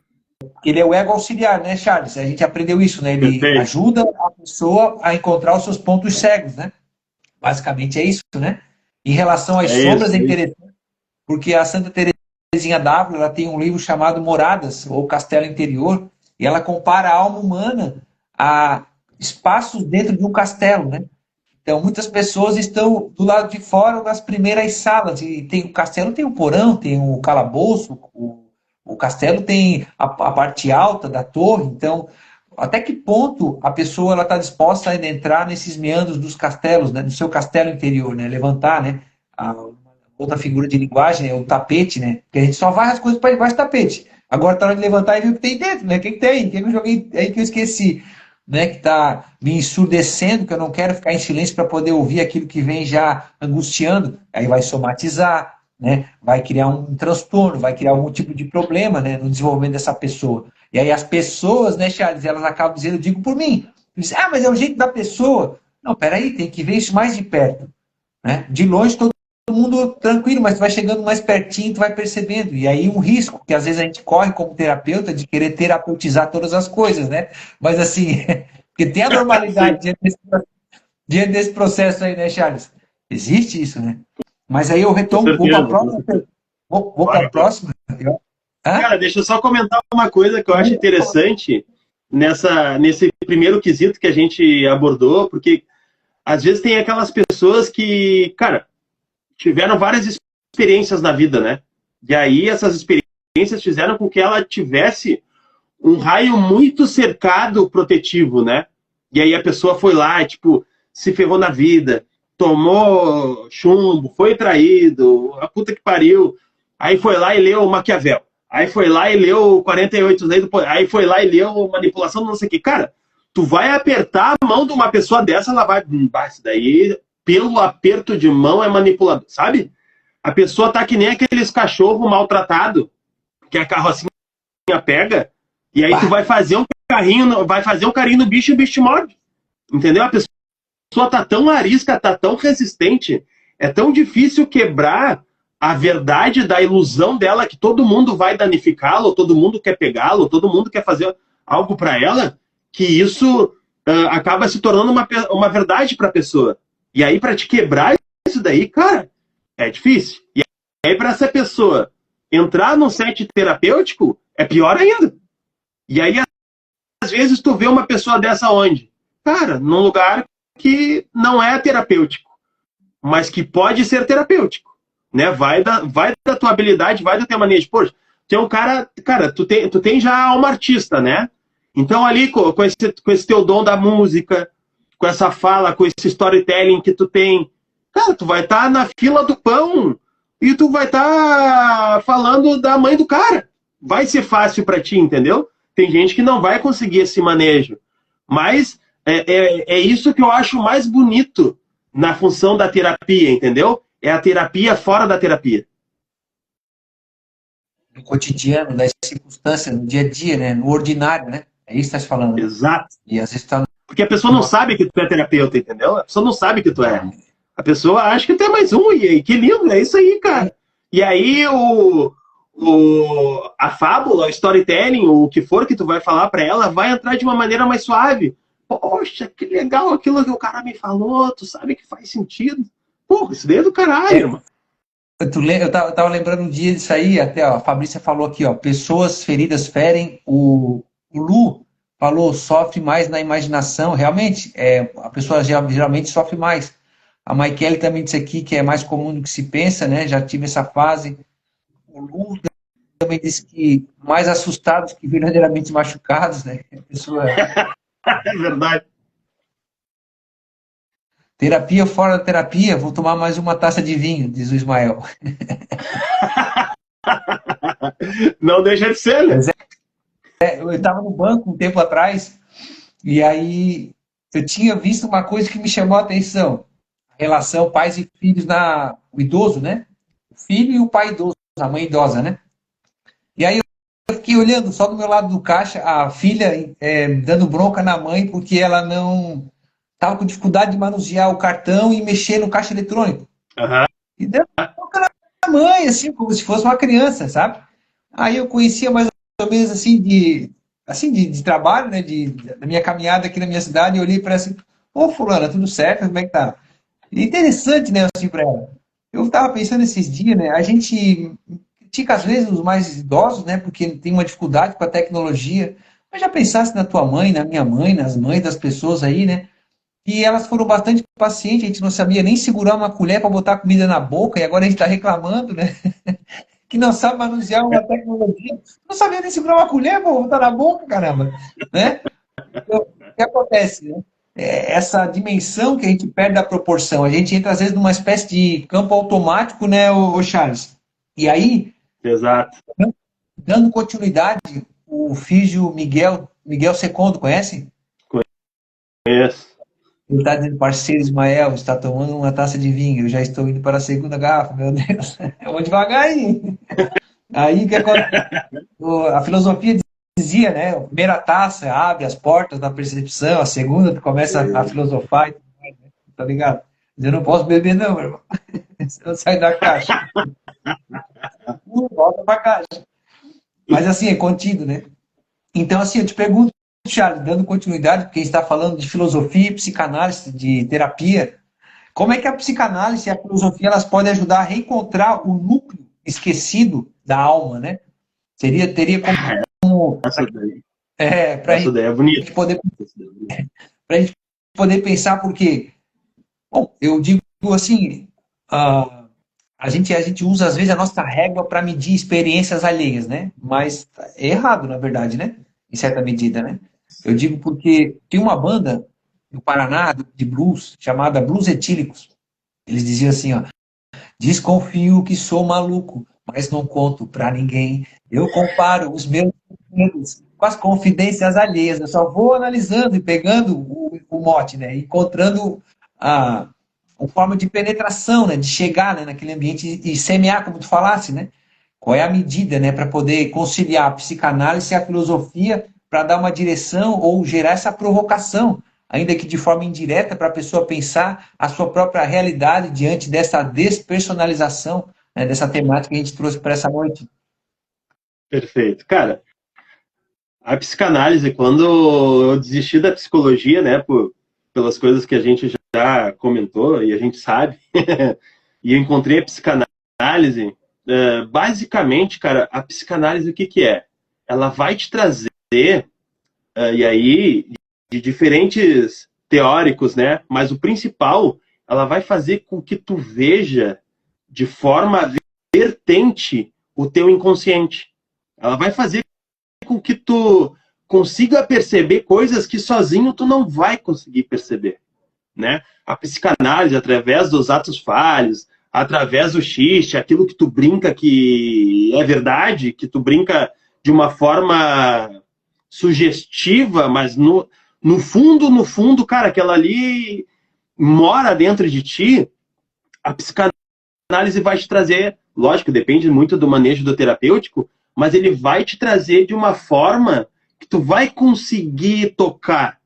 S1: Ele é o ego auxiliar, né, Charles? A gente aprendeu isso, né? Ele
S2: Perfeito.
S1: ajuda a pessoa a encontrar os seus pontos cegos, né? Basicamente é isso, né? Em relação às
S2: É
S1: sombras,
S2: isso,
S1: é
S2: é isso.
S1: interessante, porque a Santa Teresinha d'Ávila, ela tem um livro chamado Moradas, ou Castelo Interior, e ela compara a alma humana a espaços dentro de um castelo, né? Então, muitas pessoas estão do lado de fora das primeiras salas. E tem o castelo, tem o porão, tem o calabouço, o castelo tem a parte alta da torre. Então, até que ponto a pessoa ela está disposta a entrar nesses meandros dos castelos, né, do seu castelo interior, né, levantar, né? A outra figura de linguagem é o tapete, né? Porque a gente só vai as coisas para debaixo do tapete. Agora está hora de levantar e ver o que tem dentro, né? O que tem? O que eu joguei aí que eu esqueci? Né, que está me ensurdecendo, que eu não quero ficar em silêncio para poder ouvir aquilo que vem já angustiando, aí vai somatizar, né, vai criar um transtorno, vai criar algum tipo de problema, né, no desenvolvimento dessa pessoa. E aí as pessoas, né, Charles, elas acabam dizendo, eu digo por mim, mas é o jeito da pessoa. Não, peraí, tem que ver isso mais de perto. Né? De longe todo mundo tranquilo, mas tu vai chegando mais pertinho, tu vai percebendo. E aí um risco que às vezes a gente corre como terapeuta de querer terapeutizar todas as coisas, né? Mas assim, porque tem a normalidade diante desse processo aí, né, Charles? Existe isso, né? Mas aí eu
S2: Com
S1: retomo, vou para a
S2: certeza, com
S1: próxima.
S2: certeza.
S1: Vou para a
S2: Bora, bora.
S1: próxima. Hã?
S2: Cara, deixa eu só comentar uma coisa que eu acho interessante nesse primeiro quesito que a gente abordou, porque às vezes tem aquelas pessoas que, cara, tiveram várias experiências na vida, né? E aí essas experiências fizeram com que ela tivesse um raio muito cercado protetivo, né? E aí a pessoa foi lá, tipo, se ferrou na vida, tomou chumbo, foi traído, a puta que pariu. Aí foi lá e leu Maquiavel. Aí foi lá e leu 48 leis do poder. Aí foi lá e leu manipulação, não sei o que. Cara, tu vai apertar a mão de uma pessoa dessa, ela vai. Isso daí, pelo aperto de mão, é manipulador, sabe? A pessoa tá que nem aqueles cachorro maltratado que a carrocinha pega, e aí tu vai fazer um carrinho, vai fazer um carinho no bicho e o bicho te morde. Entendeu? A pessoa tá tão arisca, tá tão resistente, é tão difícil quebrar a verdade da ilusão dela que todo mundo vai danificá-lo, todo mundo quer pegá-lo, todo mundo quer fazer algo para ela, que isso acaba se tornando uma verdade para a pessoa. E aí, para te quebrar isso daí, cara, é difícil. E aí, para essa pessoa entrar num set terapêutico, é pior ainda. E aí, às vezes, tu vê uma pessoa dessa onde? Cara, num lugar que não é terapêutico, mas que pode ser terapêutico. Né? Vai da tua habilidade, vai da tua mania de, poxa, tem um cara, tu tem já alma artista, né? Então ali, com esse teu dom da música, com essa fala, com esse storytelling que tu tem, cara, tu vai estar na fila do pão e tu vai estar falando da mãe do cara. Vai ser fácil para ti, entendeu? Tem gente que não vai conseguir esse manejo. Mas é isso que eu acho mais bonito na função da terapia, entendeu? É a terapia fora da terapia.
S1: No cotidiano, das circunstâncias, no dia a dia, né? No ordinário, né? É isso que você está falando.
S2: Exato.
S1: E às vezes está.
S2: Porque a pessoa não sabe que tu é terapeuta, entendeu? A pessoa não sabe que tu é. A pessoa acha que tu é mais um, e aí, que lindo, é isso aí, cara. E aí a fábula, o storytelling, o que for que tu vai falar pra ela, vai entrar de uma maneira mais suave. Poxa, que legal aquilo que o cara me falou, tu sabe que faz sentido. Porra, isso daí é do caralho, irmão.
S1: Eu tava lembrando um dia disso aí, até ó, a Fabrícia falou aqui, ó, pessoas feridas ferem, o Lu falou, sofre mais na imaginação, realmente, a pessoa geralmente sofre mais. A Maikele também disse aqui que é mais comum do que se pensa, né? Já tive essa fase. O Lu também disse que mais assustados que verdadeiramente machucados, né? A pessoa...
S2: É verdade.
S1: Terapia fora da terapia, vou tomar mais uma taça de vinho, diz o Ismael.
S2: Não deixa de ser, né?
S1: Eu estava no banco um tempo atrás, e aí eu tinha visto uma coisa que me chamou a atenção. A relação pais e filhos o idoso, né? O filho e o pai idoso, a mãe idosa, né? E aí eu fiquei olhando só do meu lado do caixa, a filha dando bronca na mãe porque ela não estava com dificuldade de manusear o cartão e mexer no caixa eletrônico.
S2: Uhum.
S1: E dando bronca na mãe, assim, como se fosse uma criança, sabe? Aí eu conhecia mais ou menos de trabalho, né? Da minha caminhada aqui na minha cidade, eu olhei para ela assim, ô fulana, tudo certo? Como é que tá? E interessante, né, assim, para ela. Eu estava pensando esses dias, né? A gente critica às vezes os mais idosos, né? Porque tem uma dificuldade com a tecnologia. Mas já pensasse na tua mãe, na minha mãe, nas mães das pessoas aí, né? E elas foram bastante pacientes, a gente não sabia nem segurar uma colher para botar comida na boca, e agora a gente está reclamando, né? Que não sabe manusear uma tecnologia. Não sabia nem segurar uma colher, pô, botar na boca, caramba. Né? Então, o que acontece, né? Essa dimensão que a gente perde da proporção. A gente entra, às vezes, numa espécie de campo automático, né, o Charles? E aí,
S2: Exato.
S1: dando continuidade, o Fígio Miguel Secondo, conhece?
S2: Conheço.
S1: Ele está dizendo, parceiro Ismael, está tomando uma taça de vinho, eu já estou indo para a segunda garrafa, meu Deus. Eu vou devagar aí. Aí, o que acontece? A filosofia dizia, né? A primeira taça abre as portas da percepção, a segunda tu começa a filosofar, tá ligado? Eu não posso beber, não, meu irmão. Eu saio da caixa. Volta pra caixa. Mas assim, é contido, né? Então, assim, eu te pergunto, Charles, dando continuidade, porque a gente está falando de filosofia, psicanálise, de terapia, como é que a psicanálise e a filosofia elas podem ajudar a reencontrar o núcleo esquecido da alma, né? Teria como
S2: Essa daí,
S1: para a
S2: essa
S1: gente
S2: daí é bonita.
S1: poder, pra gente poder pensar, porque, bom, eu digo assim, a gente usa às vezes a nossa régua para medir experiências alheias, né? Mas é errado, na verdade, né? Em certa medida, né? Eu digo porque tem uma banda no Paraná de blues chamada Blues Etílicos. Eles diziam assim, ó: desconfio que sou maluco, mas não conto pra ninguém. Eu comparo os meus medos com as confidências alheias. Eu só vou analisando e pegando o mote, né? Encontrando a, a forma de penetração, né? De chegar, né? Naquele ambiente e semear, como tu falasse, né? Qual é a medida, né? Para poder conciliar a psicanálise e a filosofia para dar uma direção ou gerar essa provocação, ainda que de forma indireta, para a pessoa pensar a sua própria realidade diante dessa despersonalização, né, dessa temática que a gente trouxe para essa noite.
S2: Perfeito. Cara, a psicanálise, quando eu desisti da psicologia, né, pelas coisas que a gente já comentou e a gente sabe, e eu encontrei a psicanálise, basicamente, cara, a psicanálise o que que é? Ela vai te trazer, e aí, de diferentes teóricos, né, mas o principal, ela vai fazer com que tu veja de forma vertente o teu inconsciente. Ela vai fazer com que tu consiga perceber coisas que sozinho tu não vai conseguir perceber, né? A psicanálise, através dos atos falhos, através do xiste, aquilo que tu brinca que é verdade, que tu brinca de uma forma sugestiva, mas no fundo, cara, aquela ali mora dentro de ti, a psicanálise vai te trazer, lógico, depende muito do manejo do terapêutico, mas ele vai te trazer de uma forma que tu vai conseguir tocar,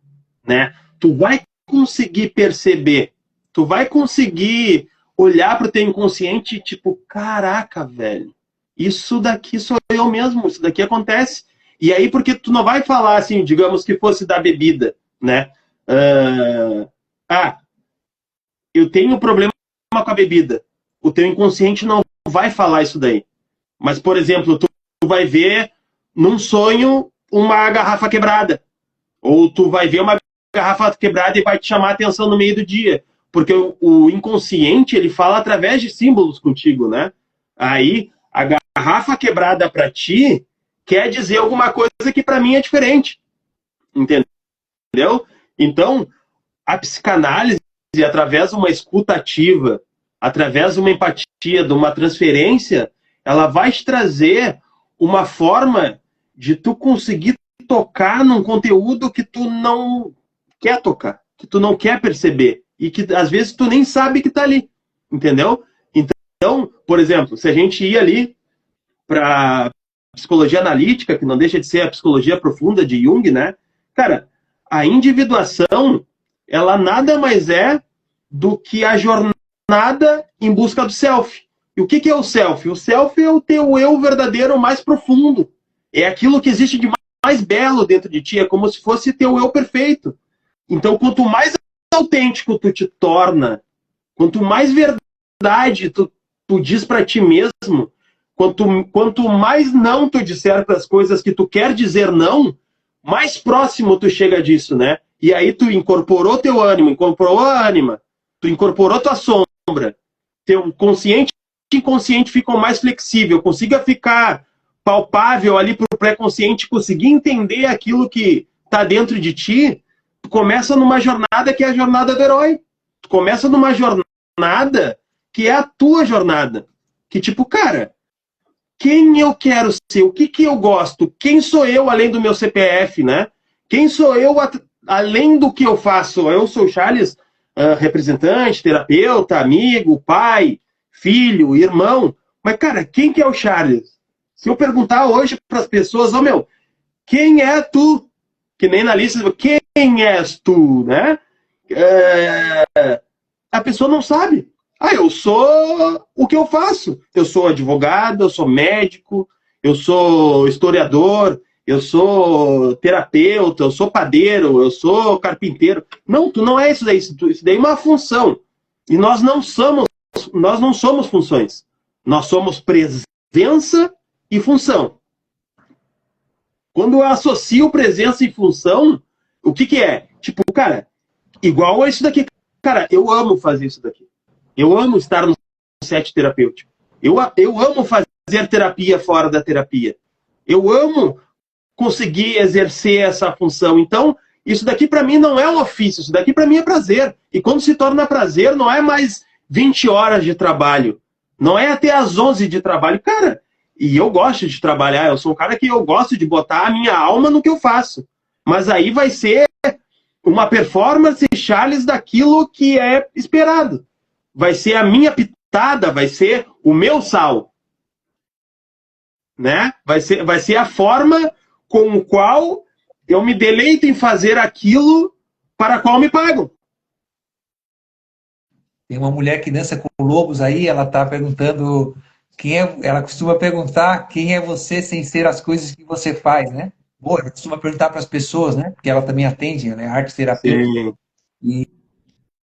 S2: né? Tu vai conseguir perceber, tu vai conseguir olhar para o teu inconsciente e tipo, caraca, velho, isso daqui sou eu mesmo, isso daqui acontece. E aí, porque tu não vai falar assim, digamos que fosse da bebida, né? Eu tenho problema com a bebida. O teu inconsciente não vai falar isso daí. Mas, por exemplo, tu vai ver num sonho uma garrafa quebrada. Ou tu vai ver uma garrafa quebrada e vai te chamar a atenção no meio do dia. Porque o inconsciente, ele fala através de símbolos contigo, né? Aí, a garrafa quebrada para ti quer dizer alguma coisa que para mim é diferente. Entendeu? Então, a psicanálise, através de uma escuta ativa, através de uma empatia, de uma transferência, ela vai te trazer uma forma de tu conseguir tocar num conteúdo que tu não quer tocar, que tu não quer perceber e que às vezes tu nem sabe que tá ali, entendeu? Então, por exemplo, se a gente ir ali para psicologia analítica, que não deixa de ser a psicologia profunda de Jung, né? Cara, a individuação, ela nada mais é do que a jornada em busca do self. E o que é o self? O self é o teu eu verdadeiro mais profundo. É aquilo que existe de mais belo dentro de ti, é como se fosse teu eu perfeito. Então, quanto mais autêntico tu te torna, quanto mais verdade tu diz para ti mesmo, quanto mais não tu disser para as coisas que tu quer dizer não, mais próximo tu chega disso, né? E aí tu incorporou teu ânimo, incorporou a ânima, tu incorporou tua sombra, teu consciente e inconsciente ficam mais flexível, consiga ficar palpável ali para o pré-consciente conseguir entender aquilo que está dentro de ti, tu começa numa jornada que é a jornada do herói. Tu começa numa jornada que é a tua jornada. Que tipo, cara, quem eu quero ser? O que eu gosto? Quem sou eu além do meu CPF, né? Quem sou eu além do que eu faço? Eu sou o Charles, representante, terapeuta, amigo, pai, filho, irmão. Mas, cara, quem que é o Charles? Se eu perguntar hoje para as pessoas, meu, quem é tu? Que nem na lista, quem és tu, né? A pessoa não sabe. Eu sou o que eu faço. Eu sou advogado, eu sou médico, eu sou historiador, eu sou terapeuta, eu sou padeiro, eu sou carpinteiro. Não, tu não é isso daí. Isso daí é uma função. E nós não somos funções. Nós somos presença e função. Quando eu associo presença e função, o que é? Tipo, cara, igual a isso daqui. Cara, eu amo fazer isso daqui. Eu amo estar no set terapêutico. Eu amo fazer terapia fora da terapia. Eu amo conseguir exercer essa função. Então, isso daqui para mim não é um ofício, isso daqui para mim é prazer. E quando se torna prazer, não é mais 20 horas de trabalho. Não é até as 11 de trabalho. Cara, e eu gosto de trabalhar, eu sou um cara que eu gosto de botar a minha alma no que eu faço. Mas aí vai ser uma performance, Charles, daquilo que é esperado. Vai ser a minha pitada, vai ser o meu sal. Né? Vai ser a forma com o qual eu me deleito em fazer aquilo para a qual me pagam.
S1: Tem uma mulher que dança com lobos aí, ela está perguntando ela costuma perguntar quem é você sem ser as coisas que você faz, né? Boa, ela costuma perguntar para as pessoas, né? Porque ela também atende, ela é arte terapeuta.
S2: Sim.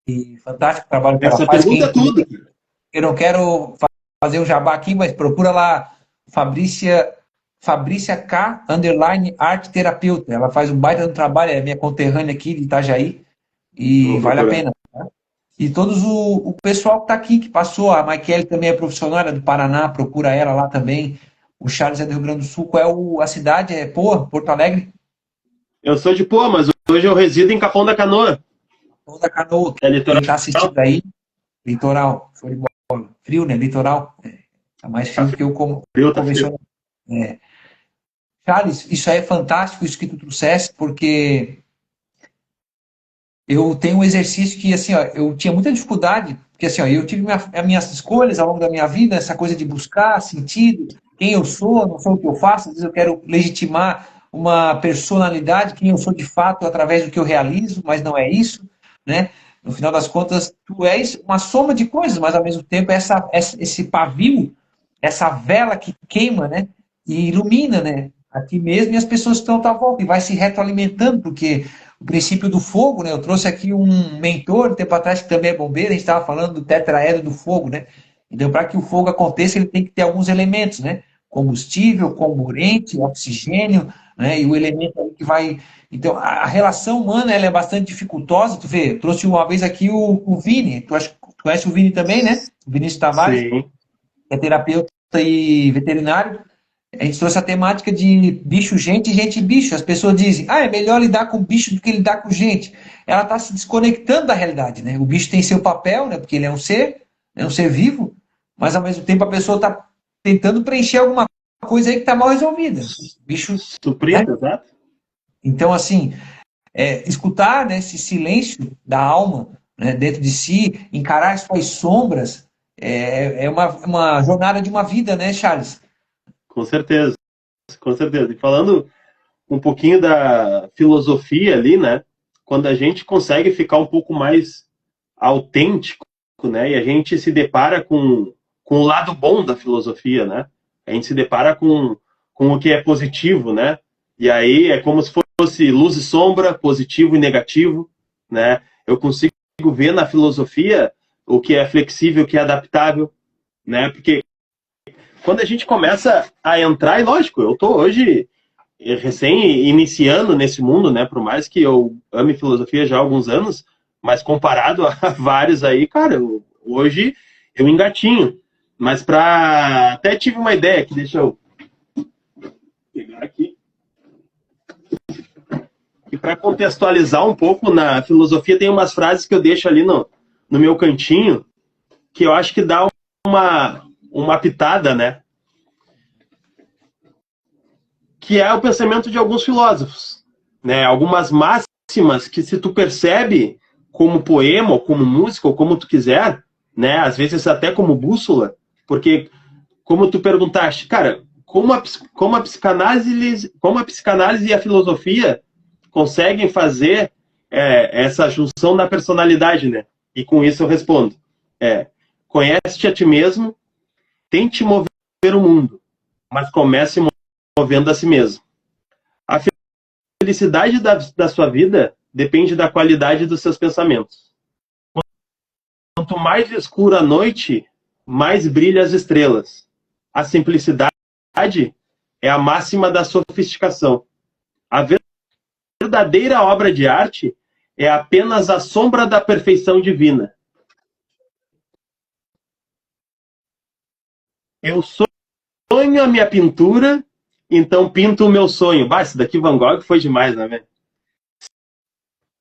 S1: E fantástico o trabalho que ela
S2: Essa
S1: faz.
S2: pergunta é tudo.
S1: Eu não quero fazer um jabá aqui, mas procura lá Fabrícia K. _ arte terapeuta. Ela faz um baita do trabalho, é minha conterrânea aqui de Itajaí e vale a pena. Tá? E todos o pessoal que está aqui, que passou, a Maikele também é profissional, é do Paraná, procura ela lá também. O Charles é do Rio Grande do Sul. Qual é a cidade? É Porto Alegre?
S2: Eu sou de Pô, mas hoje eu resido em Capão da Canoa.
S1: Capão da Canoa.
S2: É litoral.
S1: Quem está assistindo aí, litoral. Show de bola. Frio, né? Litoral. Tá mais frio do que o convencional. É. Charles, isso aí é fantástico, isso que tu trouxeste, porque eu tenho um exercício que, assim, ó, eu tinha muita dificuldade, porque, assim, ó, eu tive as minhas escolhas ao longo da minha vida, essa coisa de buscar sentido, quem eu sou, não sou o que eu faço, às vezes eu quero legitimar uma personalidade, quem eu sou de fato, através do que eu realizo, mas não é isso, né? No final das contas, tu és uma soma de coisas, mas ao mesmo tempo esse pavio, essa vela que queima, né? E ilumina, né? A ti mesmo e as pessoas que estão à tua volta, e vai se retroalimentando, porque o princípio do fogo, né? Eu trouxe aqui um mentor, um tempo atrás, que também é bombeiro, a gente estava falando do tetraedro do fogo, né? Então, para que o fogo aconteça, ele tem que ter alguns elementos, né? Combustível, comburente, oxigênio, né? E o elemento aí que vai... Então, a relação humana, ela é bastante dificultosa, tu vê, eu trouxe uma vez aqui o Vini, tu conhece o Vini também, né? O Vinícius Tavares,
S2: Sim.
S1: que é terapeuta e veterinário. A gente trouxe a temática de bicho, gente e gente bicho. As pessoas dizem, é melhor lidar com bicho do que lidar com gente. Ela está se desconectando da realidade, né? O bicho tem seu papel, né? Porque ele é um ser vivo, mas ao mesmo tempo a pessoa está tentando preencher alguma coisa aí que está mal resolvida. Bicho.
S2: Suprido,
S1: Né?
S2: exato.
S1: Então, assim, escutar, né, esse silêncio da alma, né, dentro de si, encarar as suas sombras, é uma jornada de uma vida, né, Charles?
S2: Com certeza, com certeza. E falando um pouquinho da filosofia ali, né? Quando a gente consegue ficar um pouco mais autêntico, né? E a gente se depara com o lado bom da filosofia, né? A gente se depara com com o que é positivo, né? E aí é como se fosse luz e sombra, positivo e negativo, né? Eu consigo ver na filosofia o que é flexível, o que é adaptável, né? Porque quando a gente começa a entrar, e lógico, eu tô hoje recém iniciando nesse mundo, né? Por mais que eu ame filosofia já há alguns anos, mas comparado a vários aí, cara, hoje eu engatinho. Mas até tive uma ideia aqui, deixa eu pegar aqui. E para contextualizar um pouco na filosofia, tem umas frases que eu deixo ali no meu cantinho, que eu acho que dá uma pitada, né? Que é o pensamento de alguns filósofos, né? Algumas máximas que, se tu percebe como poema, ou como música, ou como tu quiser, né? Às vezes até como bússola, porque, como tu perguntaste, cara, como a psicanálise e a filosofia conseguem fazer essa junção da personalidade, né? E com isso eu respondo: conhece-te a ti mesmo, tente mover o mundo, mas comece movendo a si mesmo. A felicidade da sua vida depende da qualidade dos seus pensamentos. Quanto mais escura a noite, mais brilha as estrelas. A simplicidade é a máxima da sofisticação. A verdadeira obra de arte é apenas a sombra da perfeição divina. Eu sonho a minha pintura, então pinto o meu sonho. Bah, esse daqui Van Gogh foi demais, né, velho?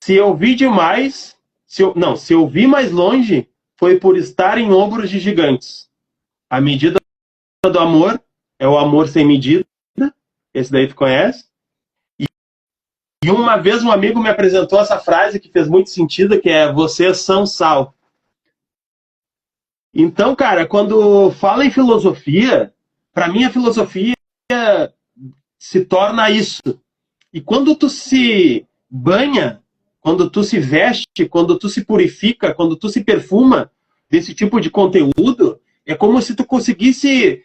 S2: Se eu vi demais, se eu vi mais longe, foi por estar em ombros de gigantes. A medida do amor é o amor sem medida. Esse daí tu conhece? E uma vez um amigo me apresentou essa frase que fez muito sentido, que é: vocês são sal. Então, cara, quando fala em filosofia, para mim a filosofia se torna isso. E quando tu se banha, quando tu se veste, quando tu se purifica, quando tu se perfuma desse tipo de conteúdo, é como se tu conseguisse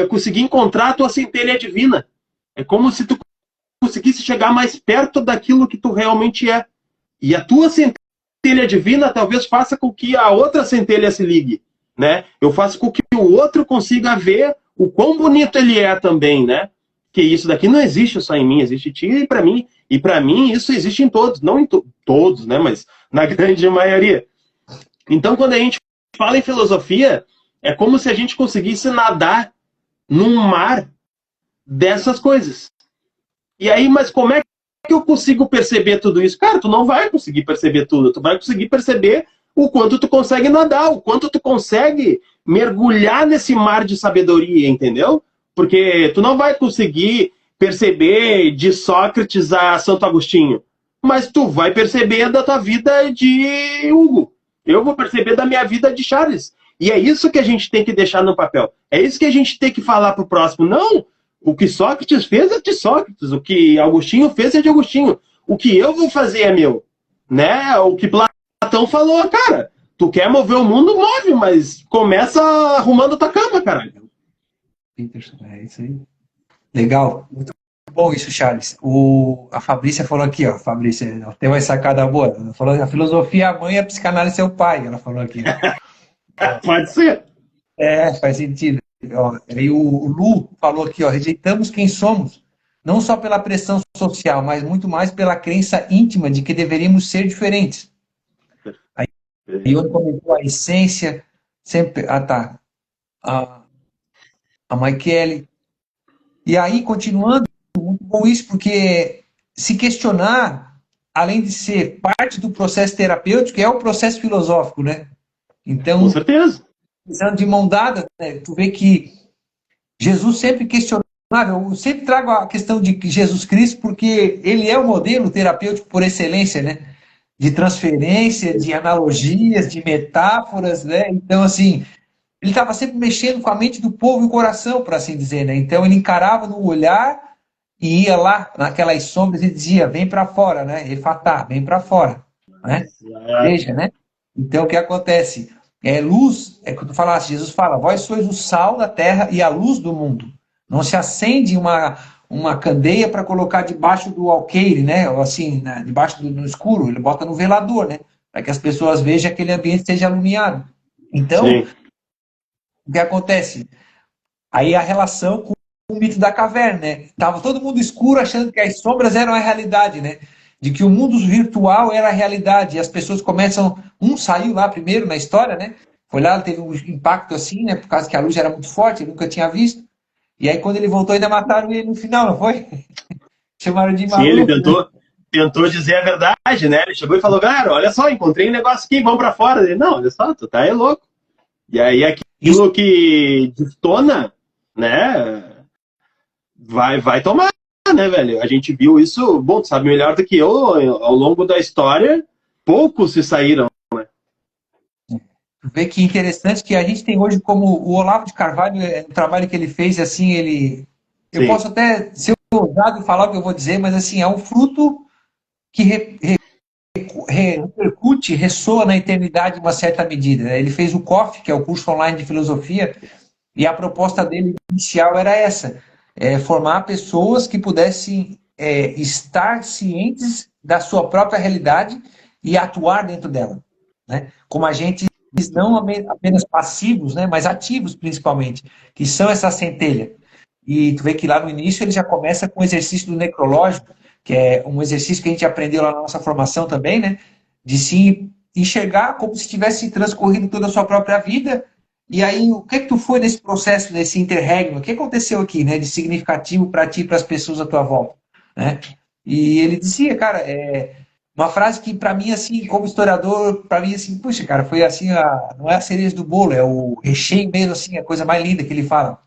S2: conseguir encontrar a tua centelha divina. É como se tu conseguisse chegar mais perto daquilo que tu realmente é. E a tua centelha divina talvez faça com que a outra centelha se ligue, né? Eu faço com que o outro consiga ver o quão bonito ele é também, né? Que isso daqui não existe só em mim, existe em ti e para mim. E para mim isso existe em todos, não em todos, né? Mas na grande maioria. Então, quando a gente fala em filosofia, é como se a gente conseguisse nadar num mar dessas coisas. E aí, mas como é que eu consigo perceber tudo isso? Cara, tu não vai conseguir perceber tudo. Tu vai conseguir perceber o quanto tu consegue nadar, o quanto tu consegue mergulhar nesse mar de sabedoria, entendeu? Porque tu não vai conseguir perceber de Sócrates a Santo Agostinho, mas tu vai perceber da tua vida de Hugo. Eu vou perceber da minha vida de Charles. E é isso que a gente tem que deixar no papel. É isso que a gente tem que falar pro próximo. Não, o que Sócrates fez é de Sócrates, o que Agostinho fez é de Agostinho. O que eu vou fazer é meu. Né? O que Platão falou, cara, tu quer mover o mundo, move, mas começa arrumando a tua cama, caralho.
S1: Peterson, é isso aí. Legal, muito bom isso, Charles. A Fabrícia falou aqui, ó, Fabrícia, tem uma sacada boa. Ela falou: a filosofia é a mãe e a psicanálise é o pai. Ela falou aqui.
S2: Pode ser.
S1: Faz sentido. Ó, aí o Lu falou aqui, ó: rejeitamos quem somos, não só pela pressão social, mas muito mais pela crença íntima de que deveríamos ser diferentes. Aí Ione comentou a essência, sempre. Ah, tá. A Michele. E aí, continuando, muito bom isso, porque se questionar, além de ser parte do processo terapêutico, é o processo filosófico, né? Então,
S2: com certeza.
S1: pensando de mão dada, né, tu vê que Jesus sempre questionava. Eu sempre trago a questão de Jesus Cristo, porque ele é o modelo terapêutico por excelência, né? De transferência, de analogias, de metáforas, né? Então, assim, ele estava sempre mexendo com a mente do povo e o coração, por assim dizer, né? Então, ele encarava no olhar e ia lá naquelas sombras e dizia: vem para fora, né? Efatá, vem para fora, né? Veja, né? Então, o que acontece? Luz, é quando tu falasse, Jesus fala: vós sois o sal da terra e a luz do mundo. Não se acende uma candeia para colocar debaixo do alqueire, né? Ou assim, né? Debaixo no escuro, ele bota no velador, né? Para que as pessoas vejam que aquele ambiente seja iluminado. Então,
S2: Sim.
S1: o que acontece? Aí a relação com o mito da caverna, né? Tava todo mundo escuro achando que as sombras eram a realidade, né? De que o mundo virtual era a realidade. E as pessoas começam. Um saiu lá primeiro na história, né? Foi lá, teve um impacto assim, né? Por causa que a luz era muito forte, ele nunca tinha visto. E aí, quando ele voltou, ainda mataram ele no final, não foi? Chamaram de
S2: Sim, ele
S1: maluco, né?
S2: tentou dizer a verdade, né? Ele chegou e falou, cara, olha só, encontrei um negócio aqui, vamos pra fora. Ele, não, olha só, tu tá aí louco. E aí
S1: Isso,
S2: aquilo que destona, né, vai tomar, né, velho? A gente viu isso, bom, tu sabe melhor do que eu, ao longo da história, poucos se saíram.
S1: vê que interessante que a gente tem hoje como o Olavo de Carvalho, o trabalho que ele fez, assim, ele. Eu
S2: Sim,
S1: posso até ser ousado e falar o que eu vou dizer, mas assim, é um fruto que repercute, ressoa na eternidade em uma certa medida, né? Ele fez o COF, que é o curso online de filosofia, e a proposta dele inicial era essa: formar pessoas que pudessem estar cientes da sua própria realidade e atuar dentro dela, né? Como agentes não apenas passivos, né, mas ativos principalmente, que são essa centelha. E tu vê que lá no início ele já começa com o exercício do necrológico, que é um exercício que a gente aprendeu lá na nossa formação também, né? De se enxergar como se tivesse transcorrido toda a sua própria vida. E aí, o que é que tu foi nesse processo, nesse interregno? O que aconteceu aqui, né, de significativo para ti e para as pessoas à tua volta, né? E ele dizia, cara, uma frase que para mim, assim, como historiador, para mim, assim, puxa, cara, foi assim, não é a cereja do bolo, é o recheio mesmo, assim, a coisa mais linda que ele fala.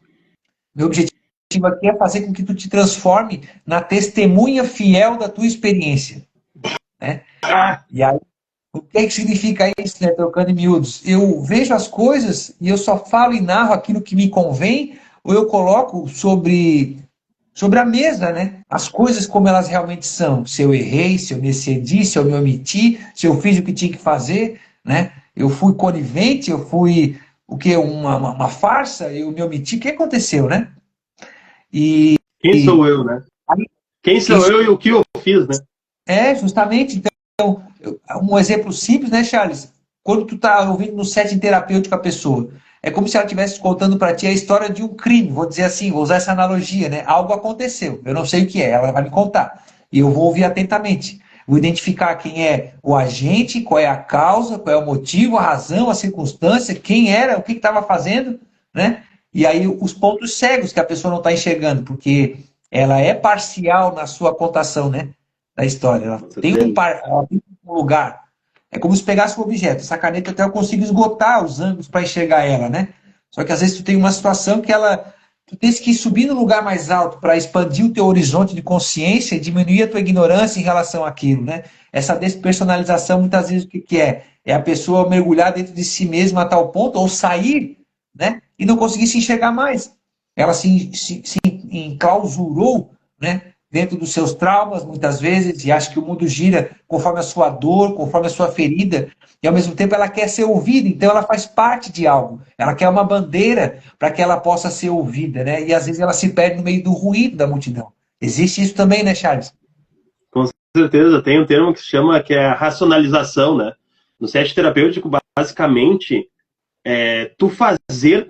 S1: Meu objetivo aqui é fazer com que tu te transforme na testemunha fiel da tua experiência, né? E aí, o que é que significa isso, né? Trocando em miúdos. Eu vejo as coisas e eu só falo e narro aquilo que me convém, ou eu coloco sobre a mesa, né? As coisas como elas realmente são. Se eu errei, se eu me excedi, se eu me omiti, se eu fiz o que tinha que fazer, né? Eu fui conivente, eu fui o que uma farsa, eu me omiti. O que aconteceu, né? E,
S2: quem
S1: e
S2: sou eu, né?
S1: aí,
S2: Quem sou eu e o que eu fiz, né?
S1: justamente. Então, um exemplo simples, né, Charles? Quando tu tá ouvindo no setting terapêutico a pessoa, é como se ela estivesse contando para ti a história de um crime, vou dizer assim, vou usar essa analogia, né? Algo aconteceu, eu não sei o que é, ela vai me contar. E eu vou ouvir atentamente. Vou identificar quem é o agente, qual é a causa, qual é o motivo, a razão, a circunstância, quem era, o que estava fazendo, né? E aí os pontos cegos que a pessoa não está enxergando, porque ela é parcial na sua contação, né? Da história. Ela
S2: Com
S1: tem
S2: certeza.
S1: ela tem um lugar. É como se pegasse um objeto. Essa caneta até eu consigo esgotar os ângulos para enxergar ela, né? Só que às vezes tu tem uma situação que tu tens que subir no lugar mais alto para expandir o teu horizonte de consciência e diminuir a tua ignorância em relação àquilo, né? Essa despersonalização, muitas vezes, o que é? É a pessoa mergulhar dentro de si mesma a tal ponto, ou sair, né? E não conseguir se enxergar mais. Ela se enclausurou, né? Dentro dos seus traumas, muitas vezes, e acha que o mundo gira conforme a sua dor, conforme a sua ferida, e ao mesmo tempo ela quer ser ouvida, então ela faz parte de algo. Ela quer uma bandeira para que ela possa ser ouvida, né? E às vezes ela se perde no meio do ruído da multidão. Existe isso também, né, Charles?
S2: Com certeza, tem um termo que se chama que é a racionalização, né? No set terapêutico, basicamente, tu fazer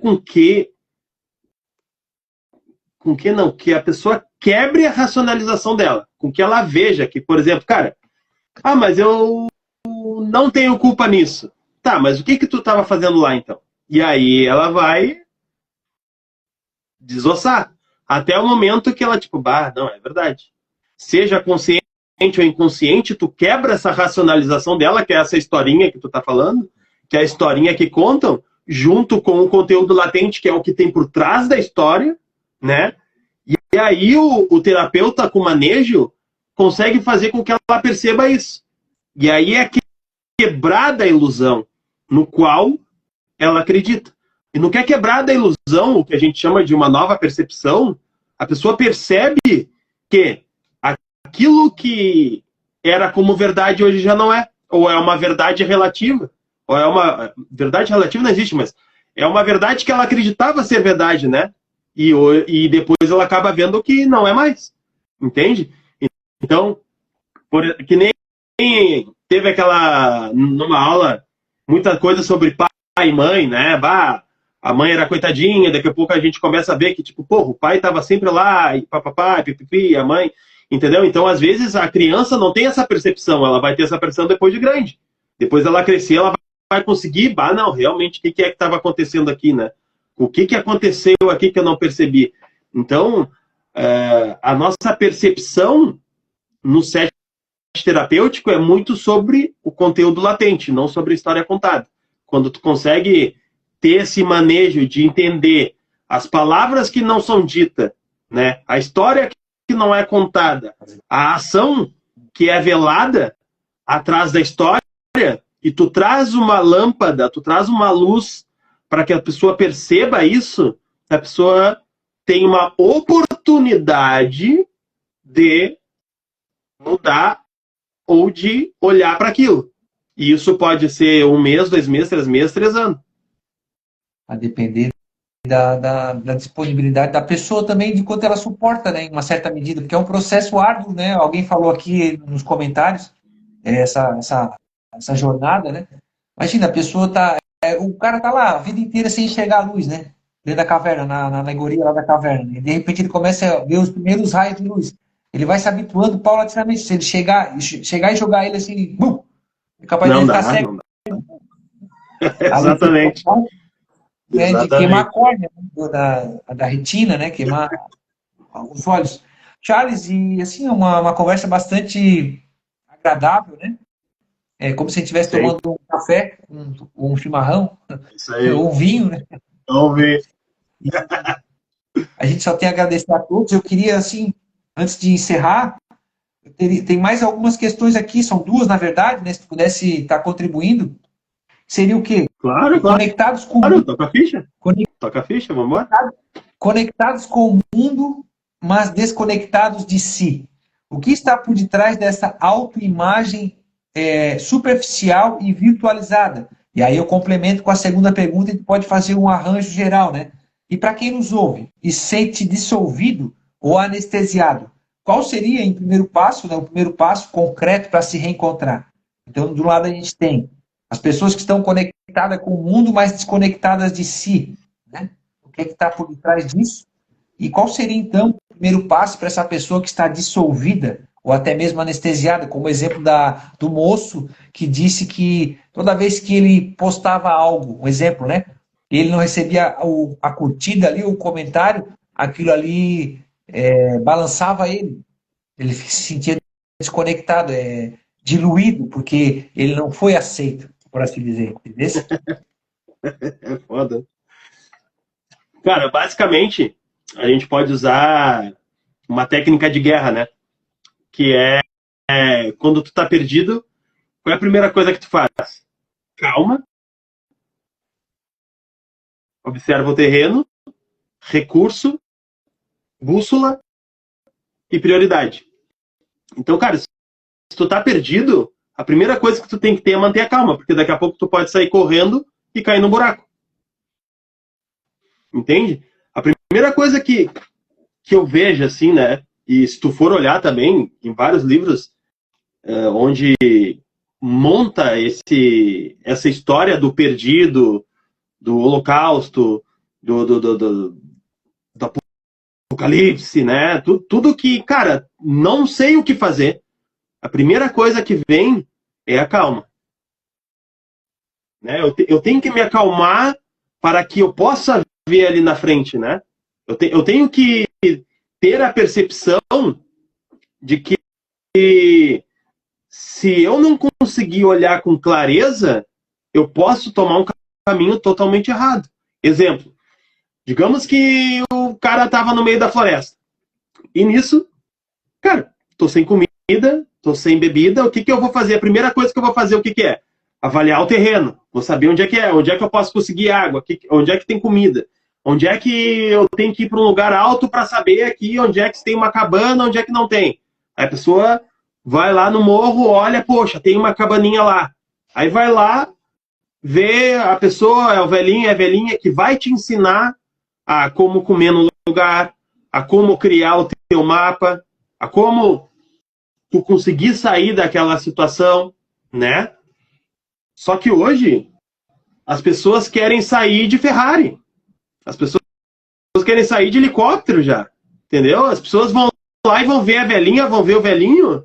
S2: que a pessoa quebre a racionalização dela, com que ela veja que, por exemplo, cara, mas eu não tenho culpa nisso. Tá, mas o que tu estava fazendo lá então? E aí ela vai desossar. Até o momento que ela, tipo, não, é verdade. Seja consciente ou inconsciente, tu quebra essa racionalização dela, que é essa historinha que tu tá falando, que é a historinha que contam, junto com o conteúdo latente, que é o que tem por trás da história, né? E aí o terapeuta com manejo consegue fazer com que ela perceba isso. E aí é quebrada a ilusão no qual ela acredita. E no que é quebrada a ilusão, o que a gente chama de uma nova percepção, a pessoa percebe que aquilo que era como verdade hoje já não é. Ou é uma verdade relativa. Ou é uma verdade relativa não existe, mas é uma verdade que ela acreditava ser verdade, né? e depois ela acaba vendo que não é mais. Entende? Então, que nem teve aquela, numa aula, muita coisa sobre pai e mãe, né? Bah, a mãe era coitadinha, daqui a pouco a gente começa a ver que, tipo, porra, o pai estava sempre lá, e papapá, pipipi, a mãe, entendeu? Então, às vezes, a criança não tem essa percepção, ela vai ter essa percepção depois de grande. Depois ela crescer, ela vai conseguir, bah, não, realmente, o que é que estava acontecendo aqui, né? O que aconteceu aqui que eu não percebi? Então, a nossa percepção no set terapêutico é muito sobre o conteúdo latente, não sobre a história contada. Quando tu consegue ter esse manejo de entender as palavras que não são ditas, né? A história que não é contada, a ação que é velada atrás da história, e tu traz uma lâmpada, tu traz uma luz para que a pessoa perceba isso, a pessoa tem uma oportunidade de mudar ou de olhar para aquilo. E isso pode ser 1 mês, 2 meses, 3 meses, 3 anos.
S1: A depender da disponibilidade da pessoa também, de quanto ela suporta, né, em uma certa medida, porque é um processo árduo, né? Alguém falou aqui nos comentários, essa jornada, né? Imagina, a pessoa tá. O cara tá lá a vida inteira sem enxergar a luz, né? Dentro da caverna, na alegoria lá da caverna. Né? E de repente ele começa a ver os primeiros raios de luz. Ele vai se habituando paulatinamente. Se ele chegar e jogar ele assim, bum, é capaz de ele ficar cego.
S2: Não dá. Exatamente.
S1: Né, de queimar a córnea, né, da retina, né? Queimar os olhos. Charles, e assim, uma conversa bastante agradável, né? É como se a gente estivesse tomando um café, um chimarrão, ou um vinho, né?
S2: Vamos ver.
S1: A gente só tem a agradecer a todos. Eu queria, assim, antes de encerrar, tem mais algumas questões aqui, são 2, na verdade, né? Se tu pudesse estar contribuindo, seria o quê?
S2: Claro.
S1: Conectados com
S2: o mundo. Toca a ficha. Toca a ficha, vamos embora.
S1: Conectados com o mundo, mas desconectados de si. O que está por detrás dessa autoimagem superficial e virtualizada? E aí eu complemento com a segunda pergunta e pode fazer um arranjo geral, né? E para quem nos ouve e sente dissolvido ou anestesiado, qual seria, em primeiro passo, né, o primeiro passo concreto para se reencontrar? Então, de um lado a gente tem as pessoas que estão conectadas com o mundo, mas desconectadas de si, né? O que é que está por detrás disso? E qual seria, então, o primeiro passo para essa pessoa que está dissolvida ou até mesmo anestesiada, como o exemplo do moço que disse que toda vez que ele postava algo, um exemplo, né? Ele não recebia a curtida ali, o comentário, aquilo ali balançava ele. Ele se sentia desconectado, diluído, porque ele não foi aceito, por assim dizer. Entendeu?
S2: É foda. Cara, basicamente, a gente pode usar uma técnica de guerra, né? Que é quando tu tá perdido, qual é a primeira coisa que tu faz? Calma. Observa o terreno, recurso, bússola e prioridade. Então, cara, se tu tá perdido, a primeira coisa que tu tem que ter é manter a calma, porque daqui a pouco tu pode sair correndo e cair no buraco. Entende? A primeira coisa que eu vejo, assim, né? E se tu for olhar também, em vários livros, onde monta essa história do perdido, do holocausto, do apocalipse, né? Tudo que, cara, não sei o que fazer. A primeira coisa que vem é a calma. Né? Eu tenho que me acalmar para que eu possa ver ali na frente, né? Eu tenho que ter a percepção de que se eu não conseguir olhar com clareza, eu posso tomar um caminho totalmente errado. Exemplo, digamos que o cara estava no meio da floresta. E nisso, cara, tô sem comida, tô sem bebida, o que eu vou fazer? A primeira coisa que eu vou fazer, o que é? Avaliar o terreno. Vou saber onde é que eu posso conseguir água, onde é que tem comida. Onde é que eu tenho que ir para um lugar alto para saber aqui onde é que tem uma cabana, onde é que não tem. Aí a pessoa vai lá no morro, olha, poxa, tem uma cabaninha lá. Aí vai lá, vê a pessoa, é o velhinho, é a velhinha, que vai te ensinar a como comer no lugar, a como criar o teu mapa, a como tu conseguir sair daquela situação, né? Só que hoje as pessoas querem sair de Ferrari. As pessoas querem sair de helicóptero já. Entendeu? As pessoas vão lá e vão ver a velhinha, vão ver o velhinho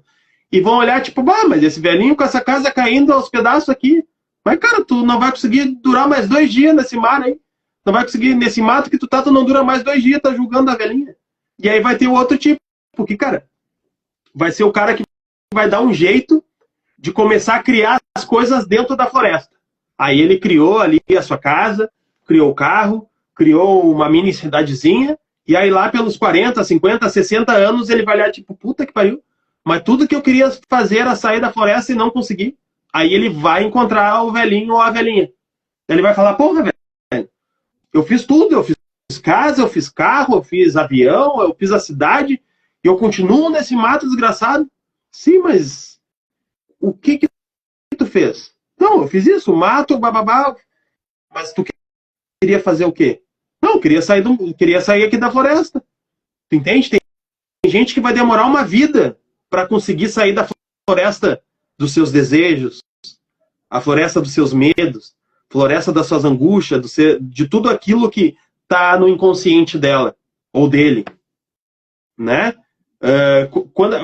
S2: e vão olhar tipo, bah, mas esse velhinho com essa casa caindo aos pedaços aqui. Mas, cara, tu não vai conseguir durar mais 2 dias nesse mar aí. Não vai conseguir, nesse mato que tu tá, tu não dura mais 2 dias, tá julgando a velhinha. E aí vai ter o outro tipo. Porque, cara, vai ser o cara que vai dar um jeito de começar a criar as coisas dentro da floresta. Aí ele criou ali a sua casa, criou o carro, criou uma mini cidadezinha, e aí lá pelos 40, 50, 60 anos ele vai olhar tipo, puta que pariu, mas tudo que eu queria fazer era sair da floresta e não consegui. Aí ele vai encontrar o velhinho ou a velhinha. Ele vai falar, porra, velho, eu fiz tudo, eu fiz casa, eu fiz carro, eu fiz avião, eu fiz a cidade, e eu continuo nesse mato desgraçado. Sim, mas o que tu fez? Não, eu fiz isso, mato, bababá. Mas tu queria fazer o quê? Não, eu queria sair aqui da floresta. Tu entende? Tem gente que vai demorar uma vida para conseguir sair da floresta dos seus desejos, a floresta dos seus medos, floresta das suas angústias, de tudo aquilo que tá no inconsciente dela ou dele, né?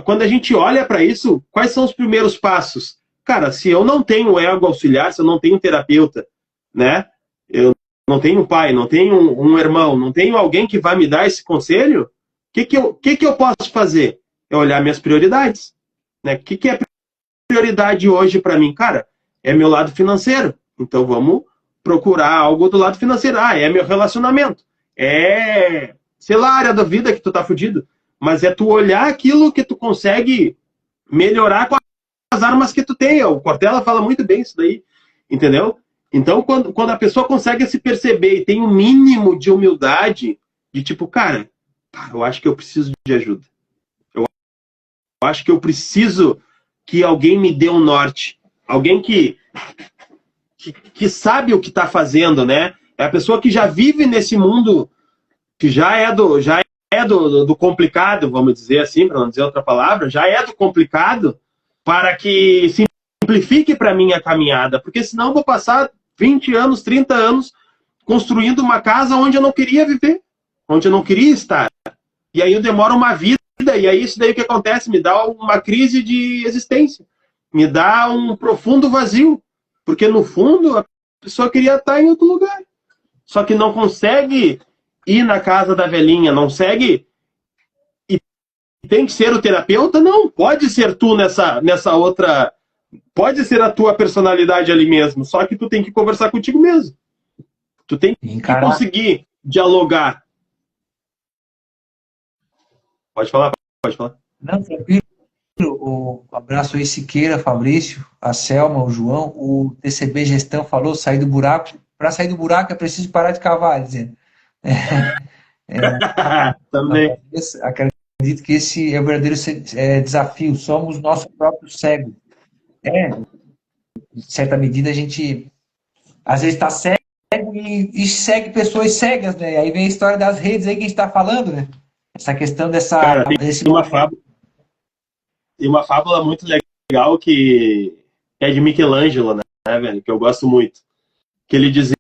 S2: Quando a gente olha para isso, quais são os primeiros passos? Cara, se eu não tenho ego auxiliar, se eu não tenho terapeuta, né? Eu não tenho pai, não tenho um irmão, não tenho alguém que vai me dar esse conselho, o que eu posso fazer? É olhar minhas prioridades, né? O que é prioridade hoje para mim? Cara, é meu lado financeiro. Então vamos procurar algo do lado financeiro. Ah, é meu relacionamento. É, sei lá, a área da vida que tu tá fudido. Mas é tu olhar aquilo que tu consegue melhorar com as armas que tu tem. O Cortella fala muito bem isso daí, entendeu? Então, quando a pessoa consegue se perceber e tem um mínimo de humildade, de tipo, cara, eu acho que eu preciso de ajuda. Eu acho que eu preciso que alguém me dê um norte. Alguém que sabe o que está fazendo, né? É a pessoa que já vive nesse mundo, que já é do complicado, vamos dizer assim, para não dizer outra palavra, já é do complicado, para que simplifique para mim a caminhada, porque senão eu vou passar 20 anos, 30 anos construindo uma casa onde eu não queria viver, onde eu não queria estar. E aí eu demoro uma vida, e aí isso daí que acontece, me dá uma crise de existência, me dá um profundo vazio, porque no fundo a pessoa queria estar em outro lugar, só que não consegue ir na casa da velhinha, não consegue. E tem que ser o terapeuta? Não, pode ser tu nessa outra, pode ser a tua personalidade ali mesmo, só que tu tem que conversar contigo mesmo. Tu tem que conseguir dialogar. Pode falar, pode falar.
S1: Não, tranquilo. Um abraço aí, Siqueira, Fabrício, a Selma, o João. O TCB Gestão falou, sair do buraco. Para sair do buraco é preciso parar de cavar, dizendo.
S2: Também.
S1: Acredito que esse é o verdadeiro desafio. Somos nosso próprio cego. De certa medida, a gente às vezes está cego e segue pessoas cegas, né? Aí vem a história das redes aí que a gente está falando, né? Essa questão
S2: Cara, tem uma fábula muito legal que é de Michelangelo, né, velho? Que eu gosto muito. Que ele dizia,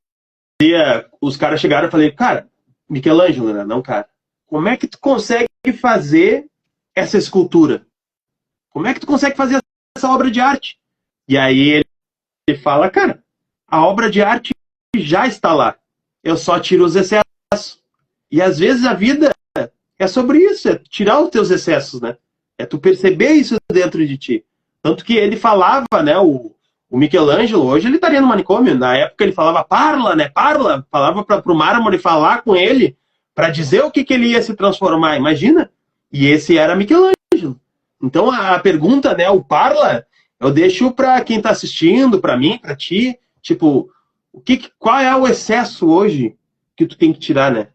S2: os caras chegaram e falei, cara, Michelangelo, né? Não, cara. Como é que tu consegue fazer essa escultura? Como é que tu consegue fazer essa obra de arte? E aí ele fala, cara, a obra de arte já está lá. Eu só tiro os excessos. E às vezes a vida é sobre isso, é tirar os teus excessos, né? É tu perceber isso dentro de ti. Tanto que ele falava, né, o Michelangelo, hoje ele estaria no manicômio, na época ele falava parla, né, parla, falava pro mármore falar com ele, para dizer o que ele ia se transformar, imagina? E esse era Michelangelo. Então a pergunta, né, o parla, eu deixo para quem está assistindo, para mim, para ti, tipo, qual é o excesso hoje que tu tem que tirar, né?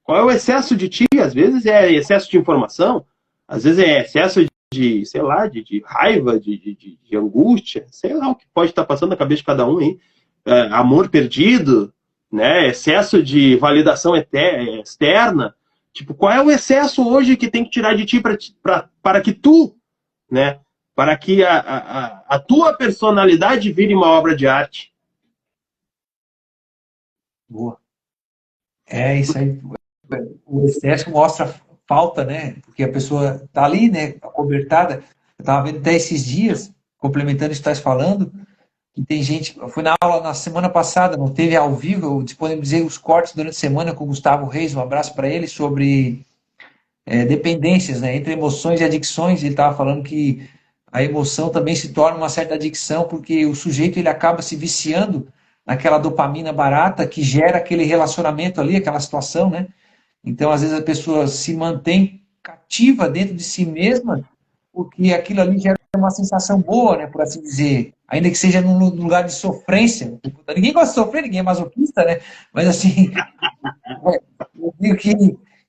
S2: Qual é o excesso de ti? Às vezes é excesso de informação, às vezes é excesso de sei lá, de raiva, de angústia, sei lá o que pode estar passando na cabeça de cada um aí. Amor perdido, né? Excesso de validação externa. Tipo, qual é o excesso hoje que tem que tirar de ti para que tu, né? Para que a tua personalidade vire uma obra de arte.
S1: Boa. É isso aí. O excesso mostra falta, né? Porque a pessoa tá ali, né? Acobertada. Eu estava vendo até esses dias, complementando isso que estás falando, que tem gente. Eu fui na aula na semana passada, não teve ao vivo, eu disponibilizei os cortes durante a semana com o Gustavo Reis, um abraço para ele, sobre dependências, né? Entre emoções e adicções. Ele estava falando que a emoção também se torna uma certa adicção, porque o sujeito ele acaba se viciando naquela dopamina barata que gera aquele relacionamento ali, aquela situação, né? Então, às vezes, a pessoa se mantém cativa dentro de si mesma, porque aquilo ali gera uma sensação boa, né, por assim dizer. Ainda que seja num lugar de sofrência. Ninguém gosta de sofrer, ninguém é masoquista, né? Mas, assim, eu digo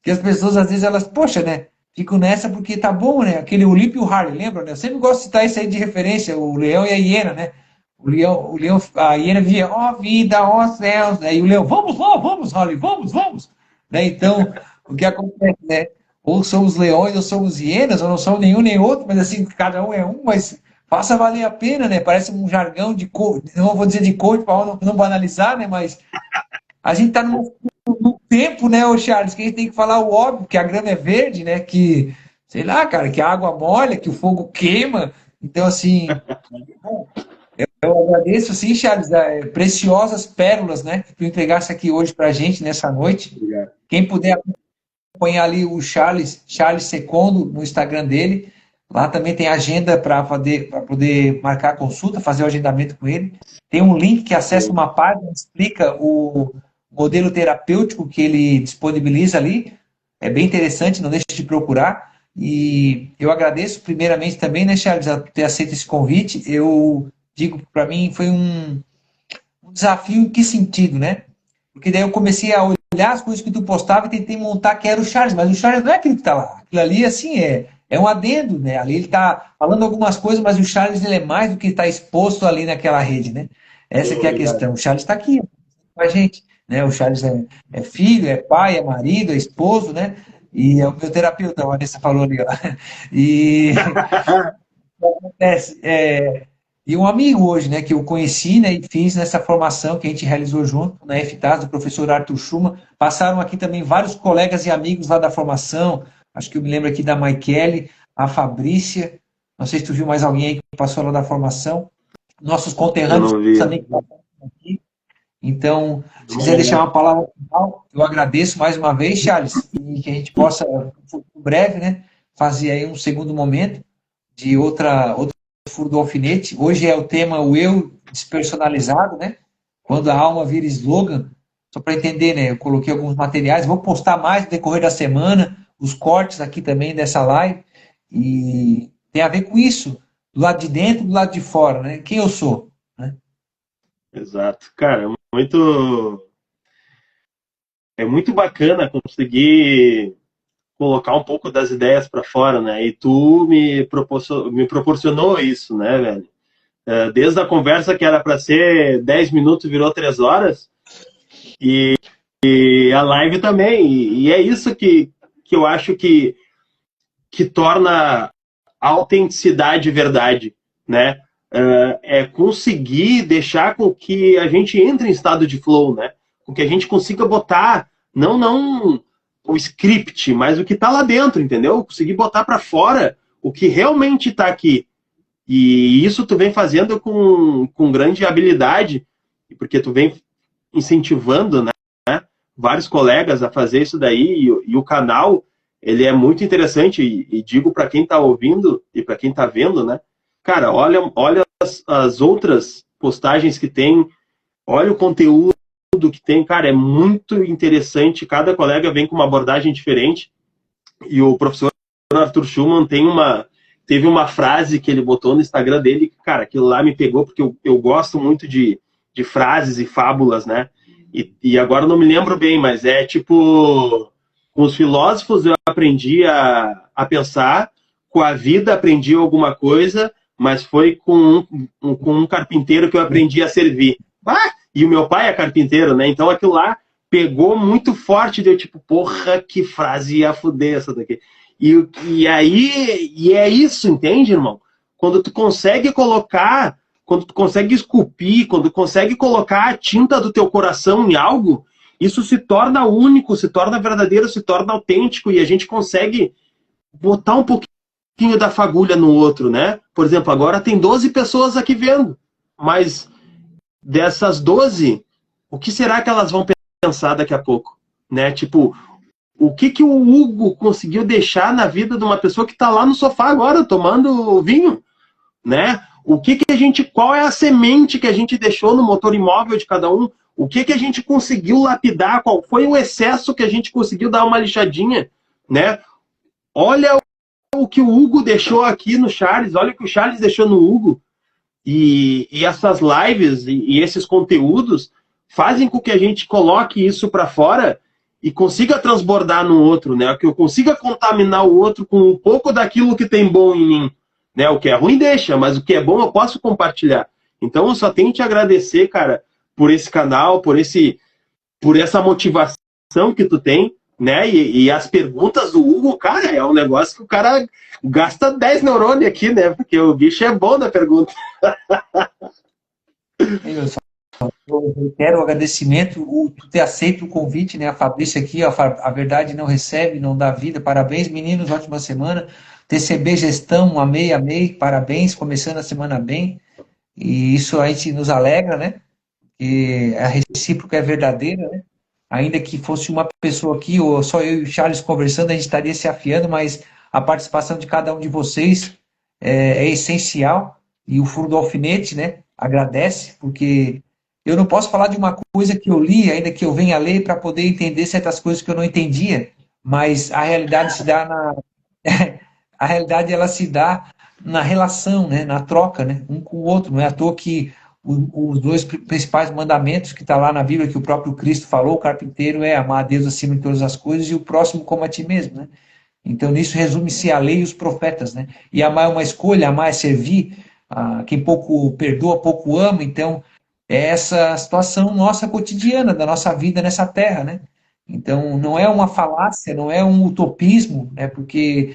S1: que as pessoas, às vezes, elas, poxa, né, ficam nessa porque tá bom, né? Aquele Olímpio e o Harley, lembra, né? Eu sempre gosto de citar isso aí de referência, o leão e a hiena, né? O leão, a hiena via, ó vida, ó céus, né? E o leão, vamos lá, vamos, Harley, vamos, vamos. Né? Então, o que acontece, né? Ou somos leões, ou somos hienas, ou não somos nenhum nem outro, mas assim, cada um é um, mas faça valer a pena, né? Parece um jargão de coach, não vou dizer de coach para não banalizar, né? Mas a gente está num tempo, né, ô Charles, que a gente tem que falar o óbvio, que a grama é verde, né? Que, sei lá, cara, que a água molha, que o fogo queima. Então, assim, eu agradeço, sim, Charles, preciosas pérolas, né? Que tu entregasse aqui hoje para a gente, nessa noite.
S2: Obrigado.
S1: Quem puder acompanhar ali o Charles Secondo, no Instagram dele. Lá também tem agenda para poder marcar a consulta, fazer o agendamento com ele. Tem um link que acessa uma página, explica o modelo terapêutico que ele disponibiliza ali. É bem interessante, não deixe de procurar. E eu agradeço primeiramente também, né, Charles, a ter aceito esse convite. Eu digo, para mim, foi um desafio em que sentido, né? Porque daí eu comecei a olhar as coisas que tu postava e tentei montar que era o Charles, mas o Charles não é aquilo que está lá. Aquilo ali, assim, é um adendo, né? Ali ele está falando algumas coisas, mas o Charles ele é mais do que está exposto ali naquela rede, né? Essa que é a
S2: Obrigado.
S1: questão. O Charles está aqui com a gente, né? O Charles é filho, é pai, é marido, é esposo, né? E é o meu terapeuta, a Vanessa falou ali, ó. E o que acontece? E um amigo hoje, né, que eu conheci, né, e fiz nessa formação que a gente realizou junto na FTAS, do professor Arthur Schumann. Passaram aqui também vários colegas e amigos lá da formação. Acho que eu me lembro aqui da Maikele, a Fabrícia. Não sei se tu viu mais alguém aí que passou lá da formação. Nossos
S2: Eu
S1: conterrâneos
S2: não vi.
S1: também que passaram aqui. Então, se quiser deixar
S2: Obrigado.
S1: uma palavra final, eu agradeço mais uma vez, Charles, e que a gente possa, em breve, né, fazer aí um segundo momento de outro furo do alfinete. Hoje é o tema o eu despersonalizado, né? Quando a alma vira slogan. Só para entender, né? Eu coloquei alguns materiais, vou postar mais no decorrer da semana, os cortes aqui também dessa live. E tem a ver com isso, do lado de dentro e do lado de fora, né? Quem eu sou, né?
S2: Exato. Cara, é muito bacana conseguir colocar um pouco das ideias para fora, né? E tu me proporcionou isso, né, velho? Desde a conversa que era para ser 10 minutos virou 3 horas, e a live também. E é isso que eu acho que torna a autenticidade verdade, né? É conseguir deixar com que a gente entre em estado de flow, né? Com que a gente consiga botar, não o script, mas o que está lá dentro, entendeu? Conseguir botar para fora o que realmente está aqui. E isso tu vem fazendo com grande habilidade, porque tu vem incentivando, né, vários colegas a fazer isso daí, e o canal, ele é muito interessante, e digo para quem está ouvindo e para quem está vendo, né, cara, olha as outras postagens que tem, olha o conteúdo que tem, cara, é muito interessante, cada colega vem com uma abordagem diferente, e o professor Arthur Schumann teve uma frase que ele botou no Instagram dele, cara, aquilo lá me pegou, porque eu gosto muito de frases e fábulas, né? E agora eu não me lembro bem, mas é tipo, com os filósofos eu aprendi a pensar, com a vida aprendi alguma coisa, mas foi com um carpinteiro que eu aprendi a servir. Ah, e o meu pai é carpinteiro, né? Então aquilo lá pegou muito forte, deu tipo, porra, que frase ia fuder essa daqui. E aí, e é isso, entende, irmão? Quando tu consegue colocar, quando tu consegue esculpir, quando tu consegue colocar a tinta do teu coração em algo, isso se torna único, se torna verdadeiro, se torna autêntico, e a gente consegue botar um pouquinho da fagulha no outro, né? Por exemplo, agora tem 12 pessoas aqui vendo, mas dessas 12, o que será que elas vão pensar daqui a pouco? Né? Tipo, o que o Hugo conseguiu deixar na vida de uma pessoa que está lá no sofá agora, tomando vinho? Né? O que a gente, qual é a semente que a gente deixou no motor imóvel de cada um? O que a gente conseguiu lapidar? Qual foi o excesso que a gente conseguiu dar uma lixadinha? Né? Olha o que o Hugo deixou aqui no Charles, olha o que o Charles deixou no Hugo. E essas lives e esses conteúdos fazem com que a gente coloque isso para fora e consiga transbordar no outro, né? Que eu consiga contaminar o outro com um pouco daquilo que tem bom em mim. Né? O que é ruim deixa, mas o que é bom eu posso compartilhar. Então eu só tenho que te agradecer, cara, por esse canal, por essa motivação que tu tem, né? E as perguntas do Hugo, cara, é um negócio que o cara gasta 10 neurônios aqui, né? Porque o bicho é bom na pergunta.
S1: Eu quero o agradecimento, tu ter aceito o convite, né? A Fabrícia aqui, a verdade não recebe, não dá vida. Parabéns, meninos, ótima semana. TCB Gestão, amei, amei, parabéns, começando a semana bem. E isso a gente nos alegra, né? E a recíproca é verdadeira, né? Ainda que fosse uma pessoa aqui, ou só eu e o Charles conversando, a gente estaria se afiando, mas a participação de cada um de vocês é essencial. E o Furo do Alfinete, né? Agradece, porque eu não posso falar de uma coisa que eu li, ainda que eu venha a ler para poder entender certas coisas que eu não entendia, mas a realidade se dá na a realidade ela se dá na relação, né, na troca, né, um com o outro. Não é à toa que os dois principais mandamentos que está lá na Bíblia, que o próprio Cristo falou, o carpinteiro é amar a Deus acima de todas as coisas e o próximo como a ti mesmo, né? Então nisso resume-se a lei e os profetas, né? E amar é uma escolha, amar é servir, quem pouco perdoa, pouco ama. Então é essa situação nossa cotidiana, da nossa vida nessa terra, né? Então, não é uma falácia, não é um utopismo, né? Porque,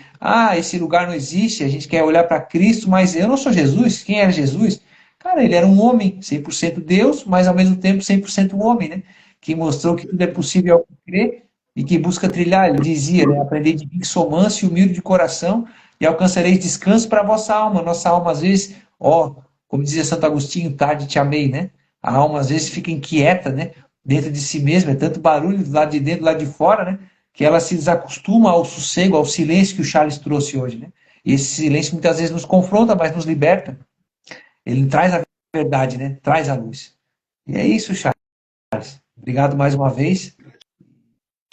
S1: esse lugar não existe, a gente quer olhar para Cristo, mas eu não sou Jesus. Quem era Jesus? Cara, ele era um homem, 100% Deus, mas ao mesmo tempo 100% homem, né? Que mostrou que tudo é possível ao que crê e que busca trilhar. Ele dizia, né? Aprendei de mim que sou manso e humilde de coração e alcançareis descanso para a vossa alma. Nossa alma, às vezes, como dizia Santo Agostinho, tarde te amei, né? A alma, às vezes, fica inquieta, né? Dentro de si mesma, é tanto barulho do lado de dentro, do lado de fora, né? Que ela se desacostuma ao sossego, ao silêncio que o Charles trouxe hoje, né? E esse silêncio muitas vezes nos confronta, mas nos liberta. Ele traz a verdade, né? Traz a luz. E é isso, Charles. Obrigado mais uma vez.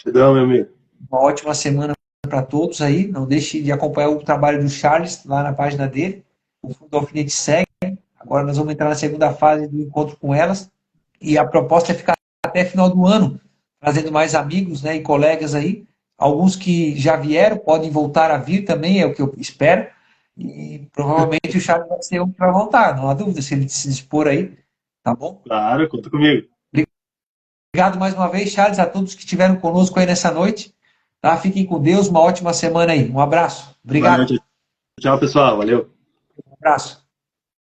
S2: Perdão, meu amigo.
S1: Uma ótima semana para todos aí. Não deixe de acompanhar o trabalho do Charles lá na página dele. O Fundo do Alfinete segue. Agora nós vamos entrar na segunda fase do encontro com elas. E a proposta é ficar até final do ano, trazendo mais amigos, né, e colegas aí. Alguns que já vieram podem voltar a vir também, é o que eu espero. E provavelmente o Charles vai ser um que vai voltar, não há dúvida, se ele se dispor aí, tá bom?
S2: Claro, conta comigo.
S1: Obrigado mais uma vez, Charles, a todos que estiveram conosco aí nessa noite. Tá? Fiquem com Deus, uma ótima semana aí. Um abraço. Obrigado.
S2: Tchau, pessoal. Valeu.
S1: Um abraço.